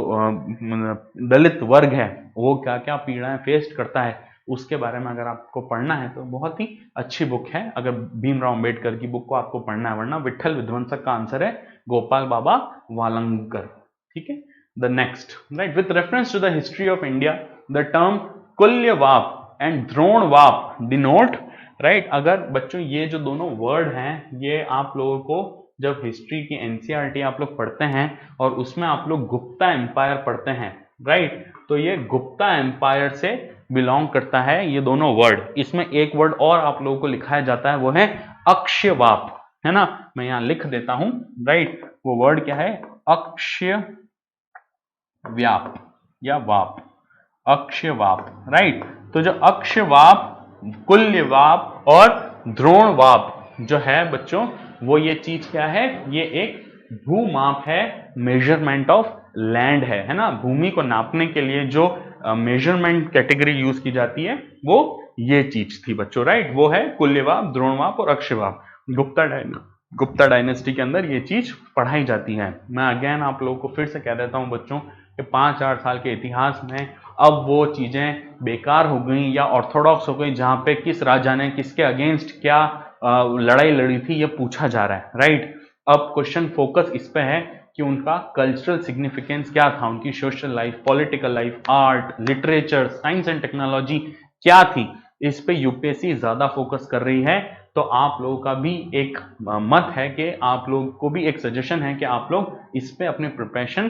दलित वर्ग है वो क्या क्या पीड़ाएं फेस करता है उसके बारे में अगर आपको पढ़ना है तो बहुत ही अच्छी बुक है, अगर भीमराव अम्बेडकर की बुक को आपको पढ़ना है। वरना विट्ठल विध्वंसक का आंसर है गोपाल बाबा वालंकर। ठीक है। The next, right, with reference to the history of India the term Kulyavapa and Dronavapa denote, right. अगर बच्चों ये जो दोनों वर्ड हैं ये आप लोगों को जब हिस्ट्री की एनसीईआरटी आप लोग पढ़ते हैं और उसमें आप लोग गुप्ता एम्पायर पढ़ते हैं, राइट, तो ये गुप्ता एम्पायर से बिलोंग करता है ये दोनों वर्ड। इसमें एक वर्ड और आप लोगों को लिखाया जाता है, वो है अक्षयवाप, है ना। मैं यहां लिख देता हूं, राइट। वो वर्ड क्या है? अक्षय व्याप या वाप, अक्षयवाप, राइट। तो जो अक्षयवाप, कुल्यवाप और द्रोणवाप जो है बच्चों, वो ये चीज क्या है? ये एक भूमाप है, मेजरमेंट ऑफ लैंड है ना। भूमि को नापने के लिए जो मेजरमेंट कैटेगरी यूज की जाती है वो ये चीज थी बच्चों, राइट। वो है कुल्यवाप, द्रोणवाप और अक्षयवाप। गुप्ता डायनेस्टी के अंदर ये चीज पढ़ाई जाती है। मैं अगेन आप लोगों को फिर से कह देता हूं बच्चों कि 5-4 साल के इतिहास में अब वो चीजें बेकार हो गई या ऑर्थोडॉक्स हो गई जहां पे किस राजा ने किसके अगेंस्ट क्या लड़ाई लड़ी थी ये पूछा जा रहा है, राइट। अब क्वेश्चन फोकस इस पे है कि उनका कल्चरल सिग्निफिकेंस क्या था, उनकी social life, political life, art, literature, science and technology क्या थी, इस पे यूपीएससी ज्यादा फोकस कर रही है। तो आप लोगों का भी एक मत है कि आप लोग को भी एक सजेशन है कि आप लोग इस पे अपने प्रिपरेशन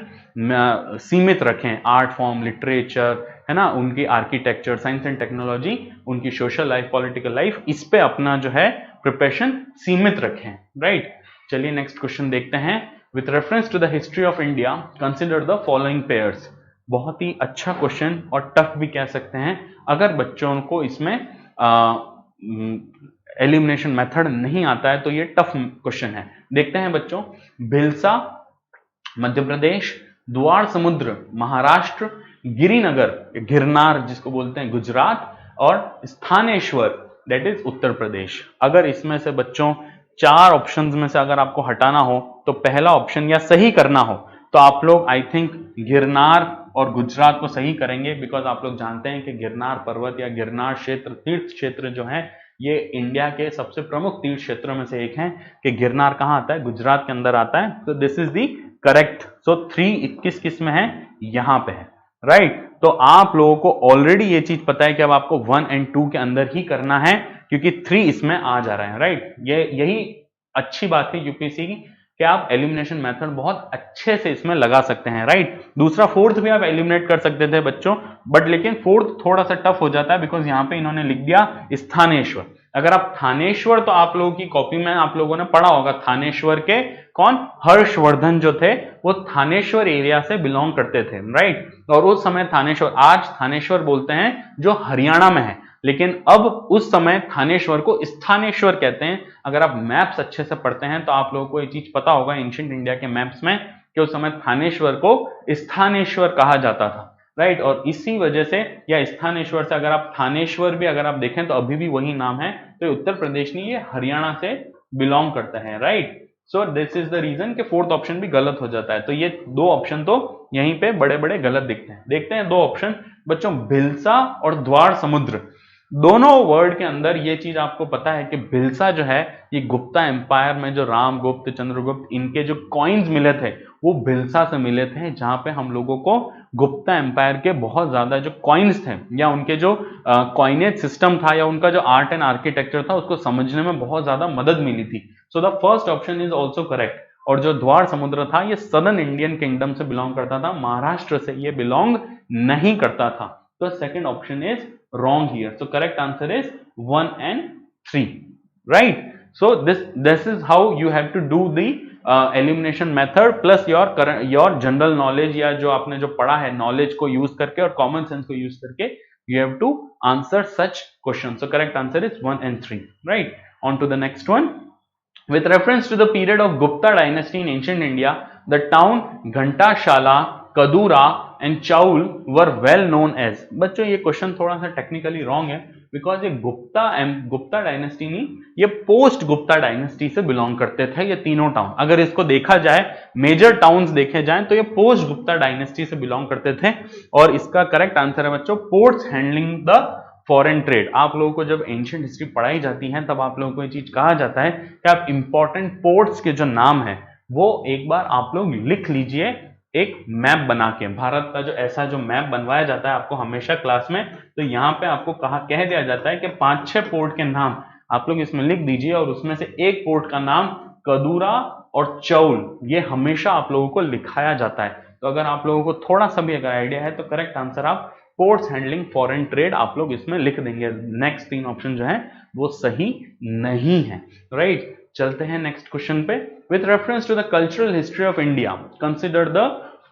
सीमित रखें। आर्ट फॉर्म, लिटरेचर, है ना, उनकी आर्किटेक्चर, साइंस एंड टेक्नोलॉजी, उनकी सोशल लाइफ, पॉलिटिकल लाइफ, इस पे अपना जो है प्रिपरेशन सीमित रखें, राइट। चलिए नेक्स्ट क्वेश्चन देखते हैं। With reference to the history of India consider the following pairs. बहुत ही अच्छा क्वेश्चन और टफ भी कह सकते हैं। अगर बच्चों को इसमें एलिमिनेशन मेथड नहीं आता है तो ये टफ क्वेश्चन है। देखते हैं बच्चों। भिलसा मध्य प्रदेश, द्वार समुद्र महाराष्ट्र, गिरिनगर गिरनार जिसको बोलते हैं गुजरात, और स्थानेश्वर दैट इज उत्तर प्रदेश। अगर इसमें से बच्चों 4 ऑप्शंस में से अगर आपको हटाना हो तो पहला ऑप्शन या सही करना हो तो आप लोग आई थिंक गिरनार और गुजरात को सही करेंगे, बिकॉज आप लोग जानते हैं कि गिरनार पर्वत या गिरनार क्षेत्र, तीर्थ क्षेत्र जो है ये इंडिया के सबसे प्रमुख तीर्थ क्षेत्रों में से एक है। कि गिरनार कहाँ आता है? गुजरात के अंदर आता है। तो दिस इज दी करेक्ट। सो 3 किस में है? यहाँ पे है, राइट। तो आप लोगों को ऑलरेडी ये चीज पता है कि अब आपको 1 और 2 के अंदर ही करना है क्योंकि 3 इसमें आ जा रहे हैं, राइट। यही अच्छी बात है यूपीएससी की कि आप एलिमिनेशन मेथड बहुत अच्छे से इसमें लगा सकते हैं, राइट। दूसरा 4th भी आप एलिमिनेट कर सकते थे बच्चों, बट लेकिन 4th थोड़ा सा टफ हो जाता है बिकॉज यहाँ पे इन्होंने लिख दिया स्थानेश्वर। अगर आप थानेश्वर, तो आप लोगों की कॉपी में आप लोगों ने पढ़ा होगा थानेश्वर के कौन? हर्षवर्धन जो थे वो थानेश्वर एरिया से बिलोंग करते थे, राइट। और उस समय थानेश्वर, आज थानेश्वर बोलते हैं जो हरियाणा में है, लेकिन अब उस समय थानेश्वर को स्थानेश्वर कहते हैं। अगर आप मैप्स अच्छे से पढ़ते हैं तो आप लोगों को ये चीज पता होगा एंशिएंट इंडिया के मैप्स में कि उस समय थानेश्वर को स्थानेश्वर कहा जाता था, राइट। और इसी वजह से या स्थानेश्वर से अगर आप थानेश्वर भी अगर आप देखें तो अभी भी वही नाम है। तो उत्तर प्रदेश नहीं, ये हरियाणा से बिलोंग करता है, right. So this is the reason कि 4th ऑप्शन भी गलत हो जाता है। तो ये 2 ऑप्शन तो यहीं पे बड़े बड़े गलत दिखते हैं। देखते हैं 2 ऑप्शन बच्चों। भिलसा और द्वार समुद्र, दोनों वर्ड के अंदर ये चीज आपको पता है कि भिलसा जो है ये गुप्ता एम्पायर में जो रामगुप्त, चंद्रगुप्त, इनके जो कॉइन्स मिले थे वो भिलसा से मिले थे, जहां पे हम लोगों को गुप्ता एम्पायर के बहुत ज्यादा जो कॉइन्स थे या उनके जो कॉइनेज सिस्टम था या उनका जो आर्ट एंड आर्किटेक्चर था उसको समझने में बहुत ज्यादा मदद मिली थी। So the first option is also correct. और जो द्वार समुद्र था ये सदर्न इंडियन किंगडम से बिलोंग करता था, महाराष्ट्र से ये बिलोंग नहीं करता था। तो second option is wrong here, so correct answer is 1 and 3, right. So this is how you have to do the elimination method plus your general knowledge, या जो आपने जो पढ़ा है नॉलेज को यूज करके और कॉमन सेंस को यूज करके you have to answer such questions. So correct answer is 1 and 3, right? On to the next one. With reference to the period of Gupta dynasty in ancient India, the town Ghantashala, Kadura and Chaul were well known as. बच्चों ये question थोड़ा सा technically wrong है, because ये Gupta dynasty नहीं, ये post Gupta dynasty से belong करते थे ये तीनों टाउन। अगर इसको देखा जाए, मेजर टाउन्स देखे जाएं तो ये पोस्ट गुप्ता डायनेस्टी से बिलोंग करते थे। और इसका करेक्ट आंसर है बच्चों ports handling the foreign trade. आप लोगों को जब एंशिएंट हिस्ट्री पढ़ाई जाती है तब आप लोगों को ये चीज कहा जाता है कि आप इंपॉर्टेंट पोर्ट्स के जो नाम है वो एक बार आप लोग लिख लीजिए एक मैप बना के। भारत का जो ऐसा जो मैप बनवाया जाता है आपको हमेशा क्लास में, तो यहाँ पे आपको कह दिया जाता है कि 5-6 पोर्ट के नाम आप लोग इसमें लिख दीजिए और उसमें से एक पोर्ट का नाम कदूरा और चौल, ये हमेशा आप लोगों को लिखाया जाता है। तो अगर आप लोगों को थोड़ा सा भी अगर आइडिया है तो करेक्ट आंसर आप पोर्ट्स हैंडलिंग फॉरेन ट्रेड आप लोग इसमें लिख देंगे। नेक्स्ट 3 ऑप्शन जो है वो सही नहीं है, राइट। चलते हैं नेक्स्ट क्वेश्चन पे। With reference to the cultural history of India consider the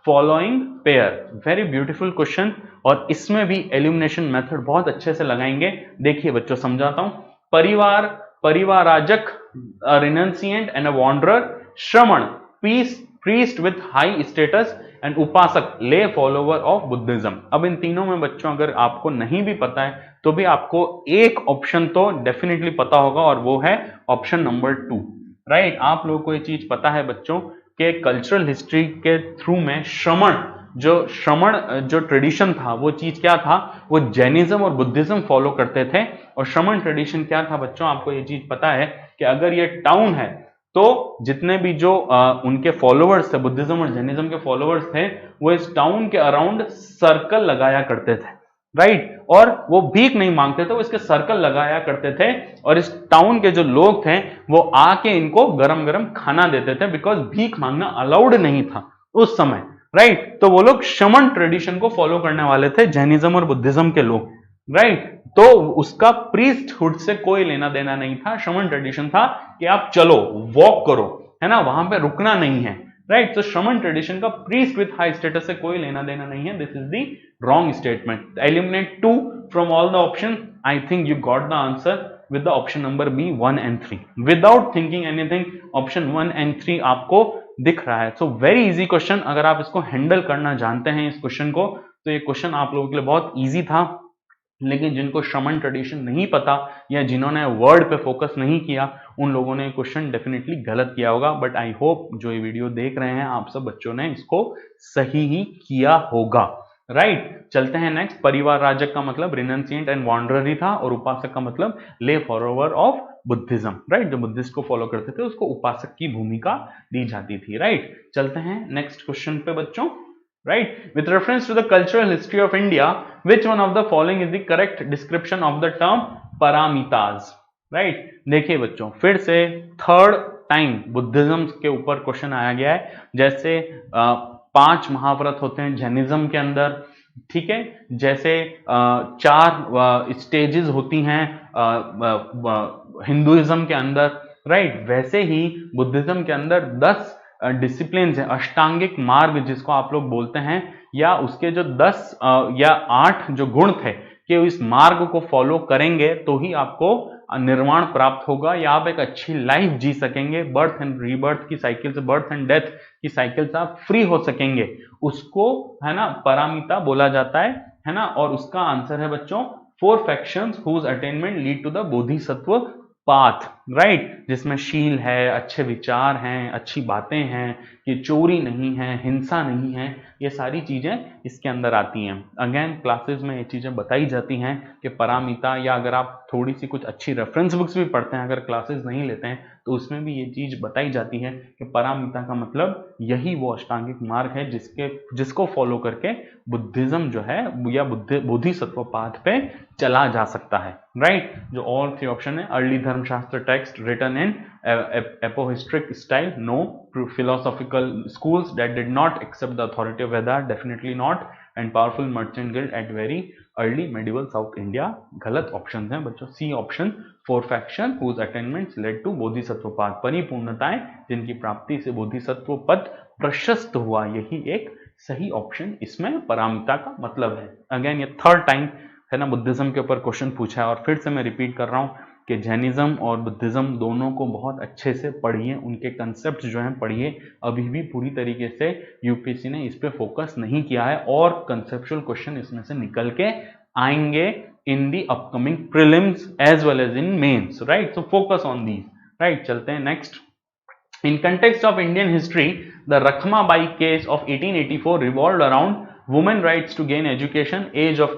following pair. Very beautiful question, और इसमें भी एलिमिनेशन मेथड बहुत अच्छे से लगाएंगे। देखिए बच्चों समझाता हूं। परिवाराजक, रिनंसिएंट एंड अ वॉन्डरर, श्रमण, priest with high status and उपासक, ले फॉलोवर ऑफ बुद्धिज्म। अब इन तीनों में बच्चों अगर आपको नहीं भी पता है तो भी आपको एक ऑप्शन तो डेफिनेटली पता होगा और वो है ऑप्शन नंबर 2, राइट। आप लोगों को ये चीज पता है बच्चों के कल्चरल हिस्ट्री के थ्रू में श्रमण जो ट्रेडिशन था वो चीज क्या था, वो जैनिज्म और बुद्धिज्म फॉलो करते थे। और श्रमण ट्रेडिशन क्या था बच्चों, आपको ये चीज पता है कि अगर ये टाउन है तो जितने भी जो उनके फॉलोअर्स थे, बुद्धिज्म और जैनिज्म के फॉलोअर्स थे, वो इस टाउन के अराउंड सर्कल लगाया करते थे, राइट। और वो भीख नहीं मांगते थे, वो इसके सर्कल लगाया करते थे और इस टाउन के जो लोग थे वो आके इनको गरम गरम खाना देते थे, बिकॉज भीख मांगना अलाउड नहीं था उस समय, राइट। तो वो लोग शमन ट्रेडिशन को फॉलो करने वाले थे, जैनिज्म और बुद्धिज्म के लोग, राइट। तो उसका प्रीस्टहुड से कोई लेना देना नहीं था। शमन ट्रेडिशन था कि आप चलो वॉक करो, है ना, वहां पे रुकना नहीं है, राइट। तो शमन ट्रेडिशन का प्रीस्ट विथ हाई स्टेटस से कोई लेना देना नहीं है। This is the wrong statement. Eliminate 2 from all the option. I think you got the answer with the option number B 1 and 3 without thinking anything। option 1 and 3 आपको दिख रहा है। so very easy question, अगर आप इसको handle करना जानते हैं इस क्वेश्चन को, तो ये क्वेश्चन आप लोगों के लिए बहुत इजी था। लेकिन जिनको श्रमण ट्रेडिशन नहीं पता या जिन्होंने वर्ड पे फोकस नहीं किया, उन लोगों ने क्वेश्चन डेफिनेटली गलत किया होगा। बट आई होप जो ये वीडियो देख रहे हैं आप सब बच्चों ने इसको सही ही किया होगा, राइट। चलते हैं नेक्स्ट। परिवार राजक का मतलब रिनंसिएंट एंड वॉन्डरर था, और उपासक का मतलब ले फॉलोवर ऑफ बुद्धिज्म, राइट। जो बुद्धिस्ट को फॉलो करते थे उसको उपासक की भूमिका दी जाती थी, राइट। चलते हैं नेक्स्ट क्वेश्चन पे बच्चों, right। with reference to the cultural history of India, which one of the following is the correct description of the term paramitas, right। देखिए बच्चों फिर से थर्ड टाइम बुद्धिज्म के ऊपर क्वेश्चन आया गया है। जैसे 5 महाव्रत होते हैं जैनिज्म के अंदर, ठीक है, जैसे 4 स्टेजेस होती हैं हिंदुइज्म के अंदर, राइट। वैसे ही बुद्धिज्म के अंदर 10 डिसिप्लिन है, अष्टांगिक मार्ग जिसको आप लोग बोलते हैं, या उसके जो 10 या 8 जो गुण थे कि इस मार्ग को फॉलो करेंगे तो ही आपको निर्वाण प्राप्त होगा, या आप एक अच्छी लाइफ जी सकेंगे, बर्थ एंड रीबर्थ की साइकिल से, बर्थ एंड डेथ की साइकिल से आप फ्री हो सकेंगे। उसको है ना पारामिता बोला जाता है ना। और उसका आंसर है बच्चों 4 factions whose attainment lead to the Bodhisattva path, right. जिसमें शील है, अच्छे विचार हैं, अच्छी बातें हैं, कि चोरी नहीं है, हिंसा नहीं है, ये सारी चीजें इसके अंदर आती हैं। अगेन क्लासेस में ये चीजें बताई जाती हैं कि पारामिता, या अगर आप थोड़ी सी कुछ अच्छी रेफरेंस बुक्स भी पढ़ते हैं, अगर क्लासेस नहीं लेते हैं तो उसमें भी ये चीज बताई जाती है कि पारामिता का मतलब यही वो अष्टांगिक मार्ग है जिसको फॉलो करके बुद्धिज्म जो है या बोधिसत्व पाथ पे चला जा सकता है, राइट। जो ऑल 3 ऑप्शन है। Early Dharmashastra text written in aphoristic style, no. philosophical schools that did not accept the authority of Veda, definitely not। And powerful merchant guild at very early medieval South India. गलत option है बच्चों, C option, perfection whose attainments led to Bodhisattva पाद, परिपूर्णताएं जिनकी प्राप्ति से बोधिसत्व पद प्रशस्त हुआ, यही एक सही ऑप्शन इसमें पारमिता का मतलब है। अगेन ये थर्ड टाइम है ना बुद्धिज्म के ऊपर क्वेश्चन पूछा है, और फिर से मैं रिपीट कर रहा हूं कि जैनिज्म और बुद्धिज्म दोनों को बहुत अच्छे से पढ़िए, उनके कंसेप्ट जो हैं पढ़िए। अभी भी पूरी तरीके से यूपीएससी ने इस पे फोकस नहीं किया है, और कंसेप्चुअल क्वेश्चन इसमें से निकल के आएंगे in the upcoming prelims as well as in mains, right. So focus on these, right. चलते हैं next. In context of Indian history, the Rakhmabai case of 1884 revolved around women rights to gain education, age of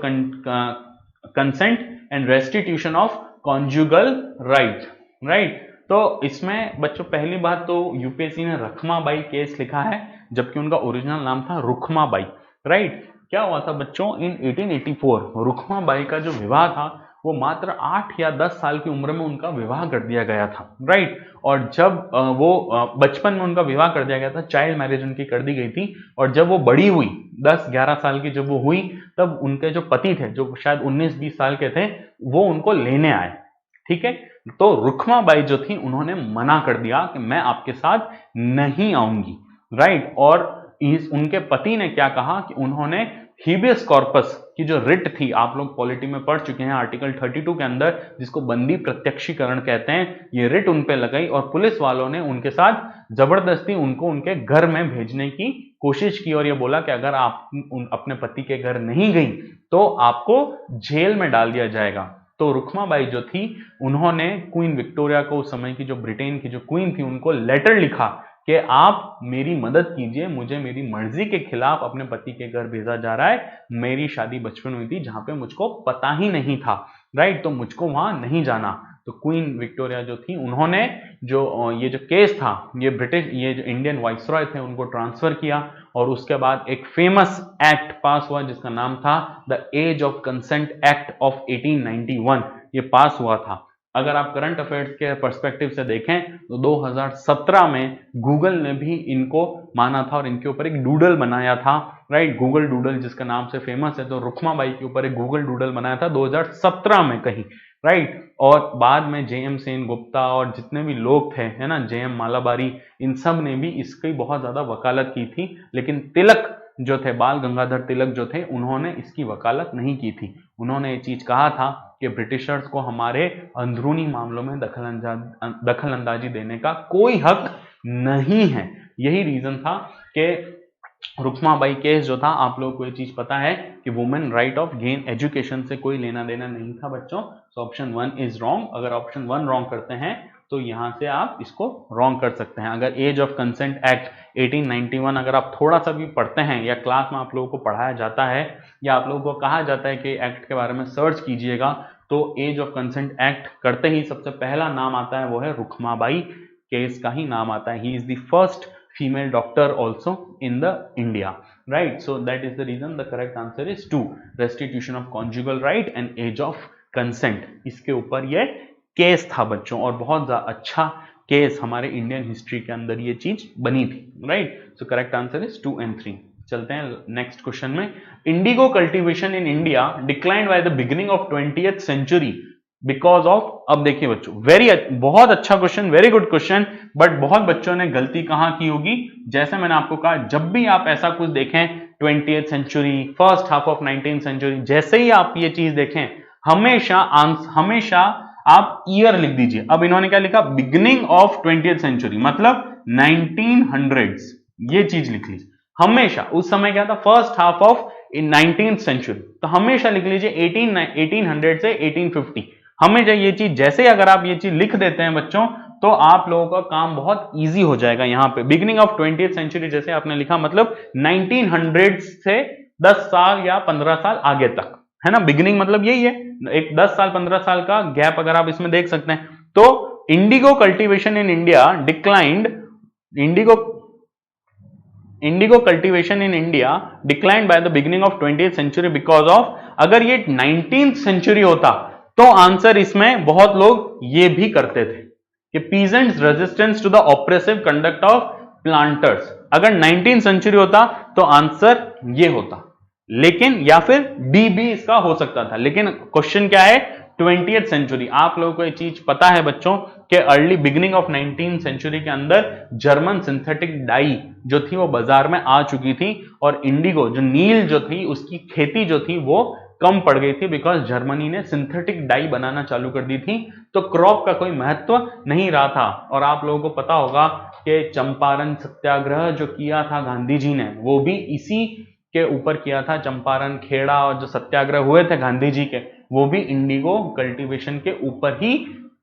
consent and restitution of conjugal right, right। तो इसमें बच्चों पहली बात तो UPSC ने Rakhmabai case लिखा है, जबकि उनका ओरिजिनल नाम था रुखमाबाई, राइट। क्या हुआ था बच्चों, इन 1884 रुखमाबाई का जो विवाह था वो मात्र 8 या 10 साल की उम्र में उनका विवाह कर दिया गया था, राइट। और जब वो बचपन में उनका विवाह कर दिया गया था, चाइल्ड मैरिज उनकी कर दी गई थी, और जब वो बड़ी हुई 10-11 साल की जब वो हुई, तब उनके जो पति थे जो शायद 19-20 साल के थे, वो उनको लेने आए, ठीक है। तो रुखमाबाई जो थी उन्होंने मना कर दिया कि मैं आपके साथ नहीं आऊंगी, राइट। और उनके पति ने क्या कहा कि उन्होंने हीबियस कॉर्पस की जो रिट थी, आप लोग पॉलिटी में पढ़ चुके हैं आर्टिकल 32 के अंदर, जिसको बंदी प्रत्यक्षीकरण कहते हैं, ये रिट उन पे लगाई, और पुलिस वालों ने उनके साथ जबरदस्ती उनको उनके घर में भेजने की कोशिश की, और ये बोला कि अगर आप अपने पति के घर नहीं गई तो आपको जेल में डाल दिया जाएगा। तो रुखमाबाई जो थी उन्होंने क्वीन विक्टोरिया को, उस समय की जो ब्रिटेन की जो क्वीन थी, उनको लेटर लिखा कि आप मेरी मदद कीजिए, मुझे मेरी मर्जी के खिलाफ अपने पति के घर भेजा जा रहा है, मेरी शादी बचपन हुई थी जहां पे मुझको पता ही नहीं था, राइट। तो मुझको वहां नहीं जाना। तो क्वीन विक्टोरिया जो थी उन्होंने जो ये जो केस था, ये जो इंडियन वाइसरॉय थे उनको ट्रांसफर किया, और उसके बाद एक फेमस एक्ट पास हुआ जिसका नाम था the age of consent act of 1891, ये पास हुआ था। अगर आप करंट अफेयर्स के पर्सपेक्टिव से देखें तो 2017 में गूगल ने भी इनको माना था और इनके ऊपर एक डूडल बनाया था, राइट, गूगल डूडल जिसका नाम से फेमस है। तो रुखमाबाई के ऊपर एक गूगल डूडल बनाया था 2017 में कहीं, राइट। और बाद में जेएम सेन गुप्ता और जितने भी लोग थे, है ना, जेएम मालाबारी, इन सब ने भी इसकी बहुत ज्यादा वकालत की थी, लेकिन तिलक जो थे, बाल गंगाधर तिलक जो थे, उन्होंने इसकी वकालत नहीं की थी। उन्होंने ये चीज कहा था कि ब्रिटिशर्स को हमारे अंदरूनी मामलों में दखल अंदाजी देने का कोई हक नहीं है। यही रीजन था कि रुखमाबाई केस जो था, आप लोगों को ये चीज पता है कि women right of gain education से कोई लेना देना नहीं था बच्चों। So option 1 is wrong. अगर ऑप्शन 1 रॉन्ग करते हैं तो यहां से आप इसको रॉन्ग कर सकते हैं। अगर एज ऑफ कंसेंट एक्ट 1891 अगर आप थोड़ा सा भी पढ़ते हैं, या क्लास में आप लोगों को पढ़ाया जाता है, या आप लोगों को कहा जाता है कि एक्ट के बारे में सर्च कीजिएगा, तो एज ऑफ कंसेंट एक्ट करते ही सबसे पहला नाम आता है वो है रुखमाबाई केस का ही नाम आता है। He is the first female doctor also in the India, right. So that is the reason, the correct answer is 2, restitution of conjugal right and age of consent. इसके ऊपर ये केस था बच्चों, और बहुत अच्छा केस हमारे इंडियन हिस्ट्री के अंदर ये चीज बनी थी, right. So correct answer is 2 and 3। चलते हैं नेक्स्ट क्वेश्चन में। Indigo cultivation in India declined by the beginning of 20th century because of, अब देखिए बच्चों, बहुत अच्छा क्वेश्चन, वेरी गुड क्वेश्चन, बट बहुत बच्चों ने गलती कहां की होगी। जैसे मैंने आपको कहा, जब भी आप ऐसा कुछ देखें 20th century, first half of 19th century, जैसे ही आप ये चीज देखें, हमेशा आप ईयर लिख दीजिए। अब इन्होंने क्या लिखा, बिगिनिंग ऑफ 20th सेंचुरी, मतलब 1900s, ये चीज लिख लीजिए हमेशा। उस समय क्या था, first half of 19th century, तो हमेशा लिख लीजिए 1800 से 1850। हमेशा ये चीज, जैसे अगर आप ये चीज लिख देते हैं बच्चों, तो आप लोगों का काम बहुत इजी हो जाएगा। यहां पे बिगिनिंग ऑफ 20th सेंचुरी जैसे आपने लिखा, मतलब 1900 से 10 साल या 15 साल आगे तक, है ना। बिगिनिंग मतलब यही है, एक 10 साल 15 साल का गैप अगर आप इसमें देख सकते हैं। तो indigo cultivation in India declined, indigo cultivation in India declined by the beginning of 20th century because of, अगर ये 19th सेंचुरी होता तो आंसर इसमें बहुत लोग ये भी करते थे कि peasants resistance to the oppressive conduct of planters. अगर 19th सेंचुरी होता तो आंसर ये होता, लेकिन या फिर डी भी इसका हो सकता था, लेकिन क्वेश्चन क्या है 20th सेंचुरी। आप लोगों को ये चीज पता है बच्चों कि early beginning of 19th century के अंदर जर्मन सिंथेटिक डाई जो थी वो बाजार में आ चुकी थी, और इंडिगो जो नील जो थी उसकी खेती जो थी वो कम पड़ गई थी, बिकॉज जर्मनी ने सिंथेटिक डाई बनाना चालू कर दी थी, तो क्रॉप का कोई महत्व नहीं रहा था। और आप लोगों को पता होगा कि चंपारण सत्याग्रह जो किया था गांधी जी ने, वो भी इसी के ऊपर किया था। चंपारण, खेड़ा और जो सत्याग्रह हुए थे गांधी जी के, वो भी इंडिगो कल्टीवेशन के ऊपर ही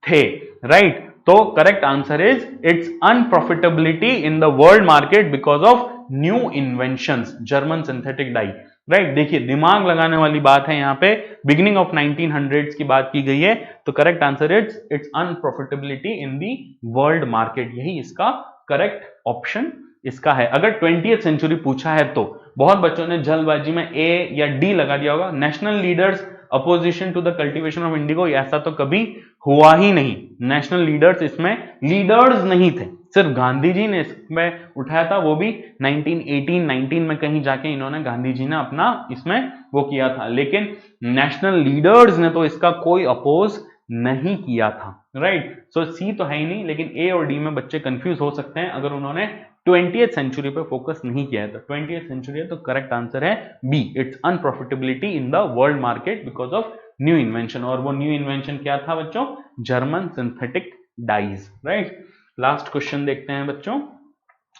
थे, राइट। तो correct answer is it's unprofitability in the world market because of new inventions, German synthetic dye, right. देखिए दिमाग लगाने वाली बात है, यहाँ पे बिगिनिंग ऑफ 1900s की बात की गई है, तो correct answer is it's unprofitability in the world market, यही इसका करेक्ट ऑप्शन इसका है। अगर 20th सेंचुरी पूछा है तो बहुत बच्चों ने जल्दबाजी में ए या डी लगा दिया होगा। National leaders opposition to the cultivation of indigo, ऐसा तो कभी हुआ ही नहीं। नेशनल लीडर्स इसमें लीडर्स नहीं थे, सिर्फ गांधी जी ने इसमें उठाया था, वो भी 1918-19 में कहीं जाके इन्होंने गांधी जी ने अपना इसमें वो किया था, लेकिन नेशनल लीडर्स ने तो इसका कोई अपोज नहीं किया था, राइट। सो सी तो है ही नहीं, लेकिन ए और डी में बच्चे कंफ्यूज हो सकते हैं अगर उन्होंने 20th सेंचुरी पे फोकस नहीं किया है। तो 20th सेंचुरी है तो करेक्ट आंसर है B, it's unprofitability in the world market because of new invention. और वो न्यू इन्वेंशन क्या था बच्चों? German synthetic dyes, right. Last question देखते हैं बच्चों,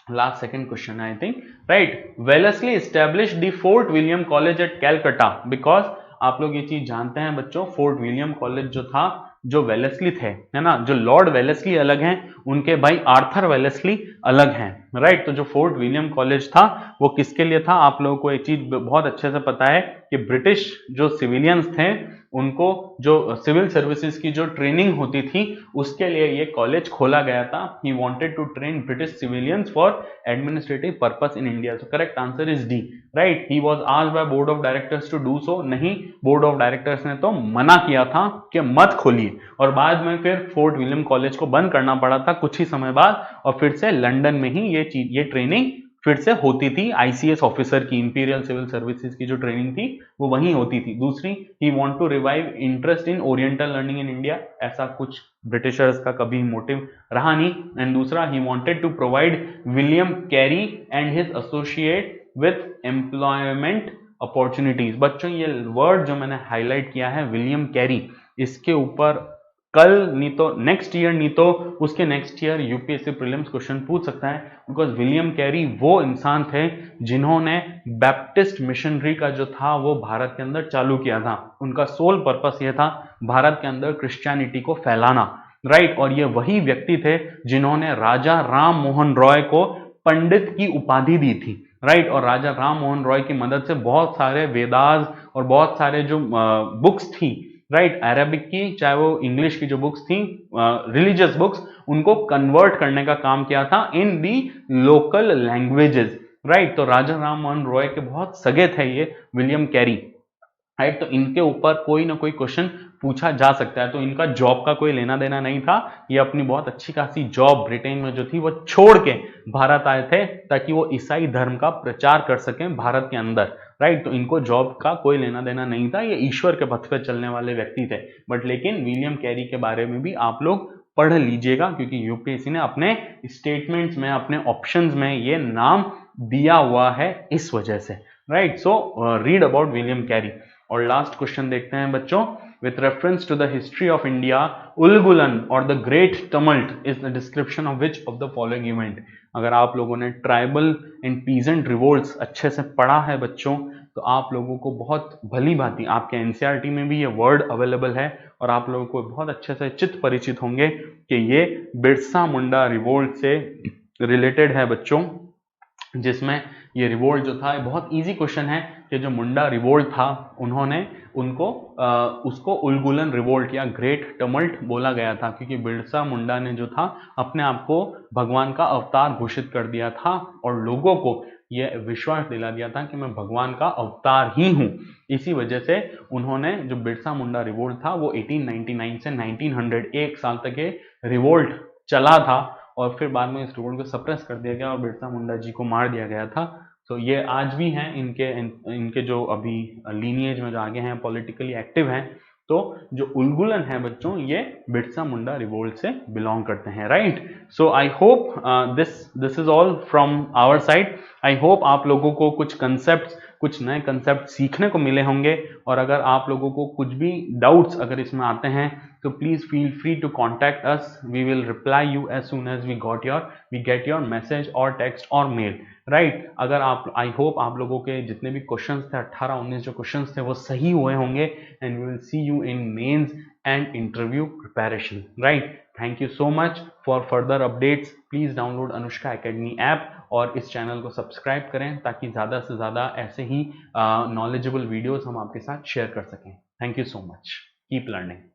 last second question I think, right. Wellesley establish the Fort William college at Calcutta because, आप लोग ये चीज जानते हैं बच्चों, फोर्ट विलियम कॉलेज जो था, जो वेलेस्ली थे, है ना, जो लॉर्ड वेलेस्ली अलग हैं, उनके भाई आर्थर वेलेस्ली अलग हैं, राइट। तो जो फोर्ट विलियम कॉलेज था वो किसके लिए था? आप लोगों को एक चीज बहुत अच्छे से पता है कि ब्रिटिश जो सिविलियंस थे उनको जो सिविल सर्विसेज की जो ट्रेनिंग होती थी उसके लिए ये कॉलेज खोला गया था। He wanted to train British civilians for administrative purpose in India. So correct answer is D, right. He was asked by board of directors to do so, नहीं, बोर्ड ऑफ डायरेक्टर्स ने तो मना किया था कि मत खोलिए, और बाद में फिर फोर्ट विलियम कॉलेज को बंद करना पड़ा था कुछ ही समय बाद, और फिर से लंदन में ही ये ट्रेनिंग फिर से होती थी। आईसीएस ऑफिसर की, इंपीरियल सिविल सर्विसेज की जो ट्रेनिंग थी वो वहीं होती थी। दूसरी, he want to revive interest in oriental learning in India, ऐसा कुछ ब्रिटिशर्स का कभी मोटिव रहा नहीं। एंड दूसरा, he wanted to provide William Carey and his associate with employment opportunities. बच्चों ये वर्ड जो मैंने हाईलाइट किया है विलियम कैरी, इसके ऊपर कल नहीं तो नेक्स्ट ईयर, नहीं तो उसके next year UPSC prelims question पूछ सकता है, बिकॉज विलियम कैरी वो इंसान थे जिन्होंने बैप्टिस्ट मिशनरी का जो था वो भारत के अंदर चालू किया था। उनका सोल पर्पस ये था भारत के अंदर क्रिश्चियनिटी को फैलाना, राइट। और ये वही व्यक्ति थे जिन्होंने राजा राम मोहन रॉय को पंडित की उपाधि दी थी, राइट। और राजा राम मोहन रॉय की मदद से बहुत सारे वेदास और बहुत सारे जो बुक्स थी, राइट, अरेबिक की, चाहे वो इंग्लिश की जो बुक्स थी, रिलीजियस बुक्स, उनको कन्वर्ट करने का काम किया था इन दी लोकल लैंग्वेजेस, राइट। तो राजा राम मोहन रॉय के बहुत सगे थे ये विलियम कैरी, राइट। तो इनके ऊपर कोई ना कोई क्वेश्चन पूछा जा सकता है। तो इनका जॉब का कोई लेना देना नहीं था, ये अपनी बहुत अच्छी खासी जॉब ब्रिटेन में जो थी वो छोड़ के भारत आए थे ताकि वो ईसाई धर्म का प्रचार कर सकें भारत के अंदर, राइट। तो इनको जॉब का कोई लेना देना नहीं था, ये ईश्वर के पथ पे चलने वाले व्यक्ति थे। बट लेकिन विलियम कैरी के बारे में भी आप लोग पढ़ लीजिएगा, क्योंकि यूपीएससी ने अपने स्टेटमेंट्स में, अपने ऑप्शंस में ये नाम दिया हुआ है इस वजह से, right. So read about William Carey. और लास्ट क्वेश्चन देखते हैं बच्चों, with reference to the history of India, उलगुलन और the great tumult is the description of which of the following event। अगर आप लोगों ने ट्राइबल एंड पीजेंट रिवोल्ट्स अच्छे से पढ़ा है बच्चों, तो आप लोगों को बहुत भली भांति, आपके एनसीईआरटी में भी ये वर्ड अवेलेबल है और आप लोगों को बहुत अच्छे से चित्त परिचित होंगे कि ये बिरसा मुंडा रिवोल्ट से रिलेटेड है बच्चों, जिसमें ये रिवोल्ट जो था, बहुत इजी क्वेश्चन है कि जो मुंडा रिवोल्ट था उन्होंने उसको उलगुलन रिवोल्ट या ग्रेट टमल्ट बोला गया था, क्योंकि बिरसा मुंडा ने जो था अपने आप को भगवान का अवतार घोषित कर दिया था और लोगों को यह विश्वास दिला दिया था कि मैं भगवान का अवतार ही हूँ। इसी वजह से उन्होंने, जो बिरसा मुंडा रिवोल्ट था वो 1899 से 1900 एक साल तक ये रिवोल्ट चला था, और फिर बाद में इस रिवोल्ट को सप्रेस कर दिया गया और बिरसा मुंडा जी को मार दिया गया था। सो ये आज भी हैं, इनके जो अभी लीनिएज में जो आगे हैं, पॉलिटिकली एक्टिव हैं। तो जो उलगुलन है बच्चों, ये बिरसा मुंडा रिवोल्ट से बिलोंग करते हैं, right. So I hope this is all from our side. I hope आप लोगों को कुछ कंसेप्ट, कुछ नए कंसेप्ट सीखने को मिले होंगे। और अगर आप लोगों को कुछ भी डाउट्स अगर इसमें आते हैं तो please feel free to contact us. We will reply you as soon as we get your message और टेक्स्ट और मेल, राइट। अगर आप, आई होप आप लोगों के जितने भी क्वेश्चंस थे, 18-19 जो क्वेश्चंस थे, वो सही हुए होंगे। And we will see you in mains and interview preparation, right. Thank you so much. For further updates please download Anushka academy app और इस चैनल को सब्सक्राइब करें ताकि ज़्यादा से ज़्यादा ऐसे ही नॉलेजेबल वीडियोस हम आपके साथ शेयर कर सकें। Thank you so much. Keep learning.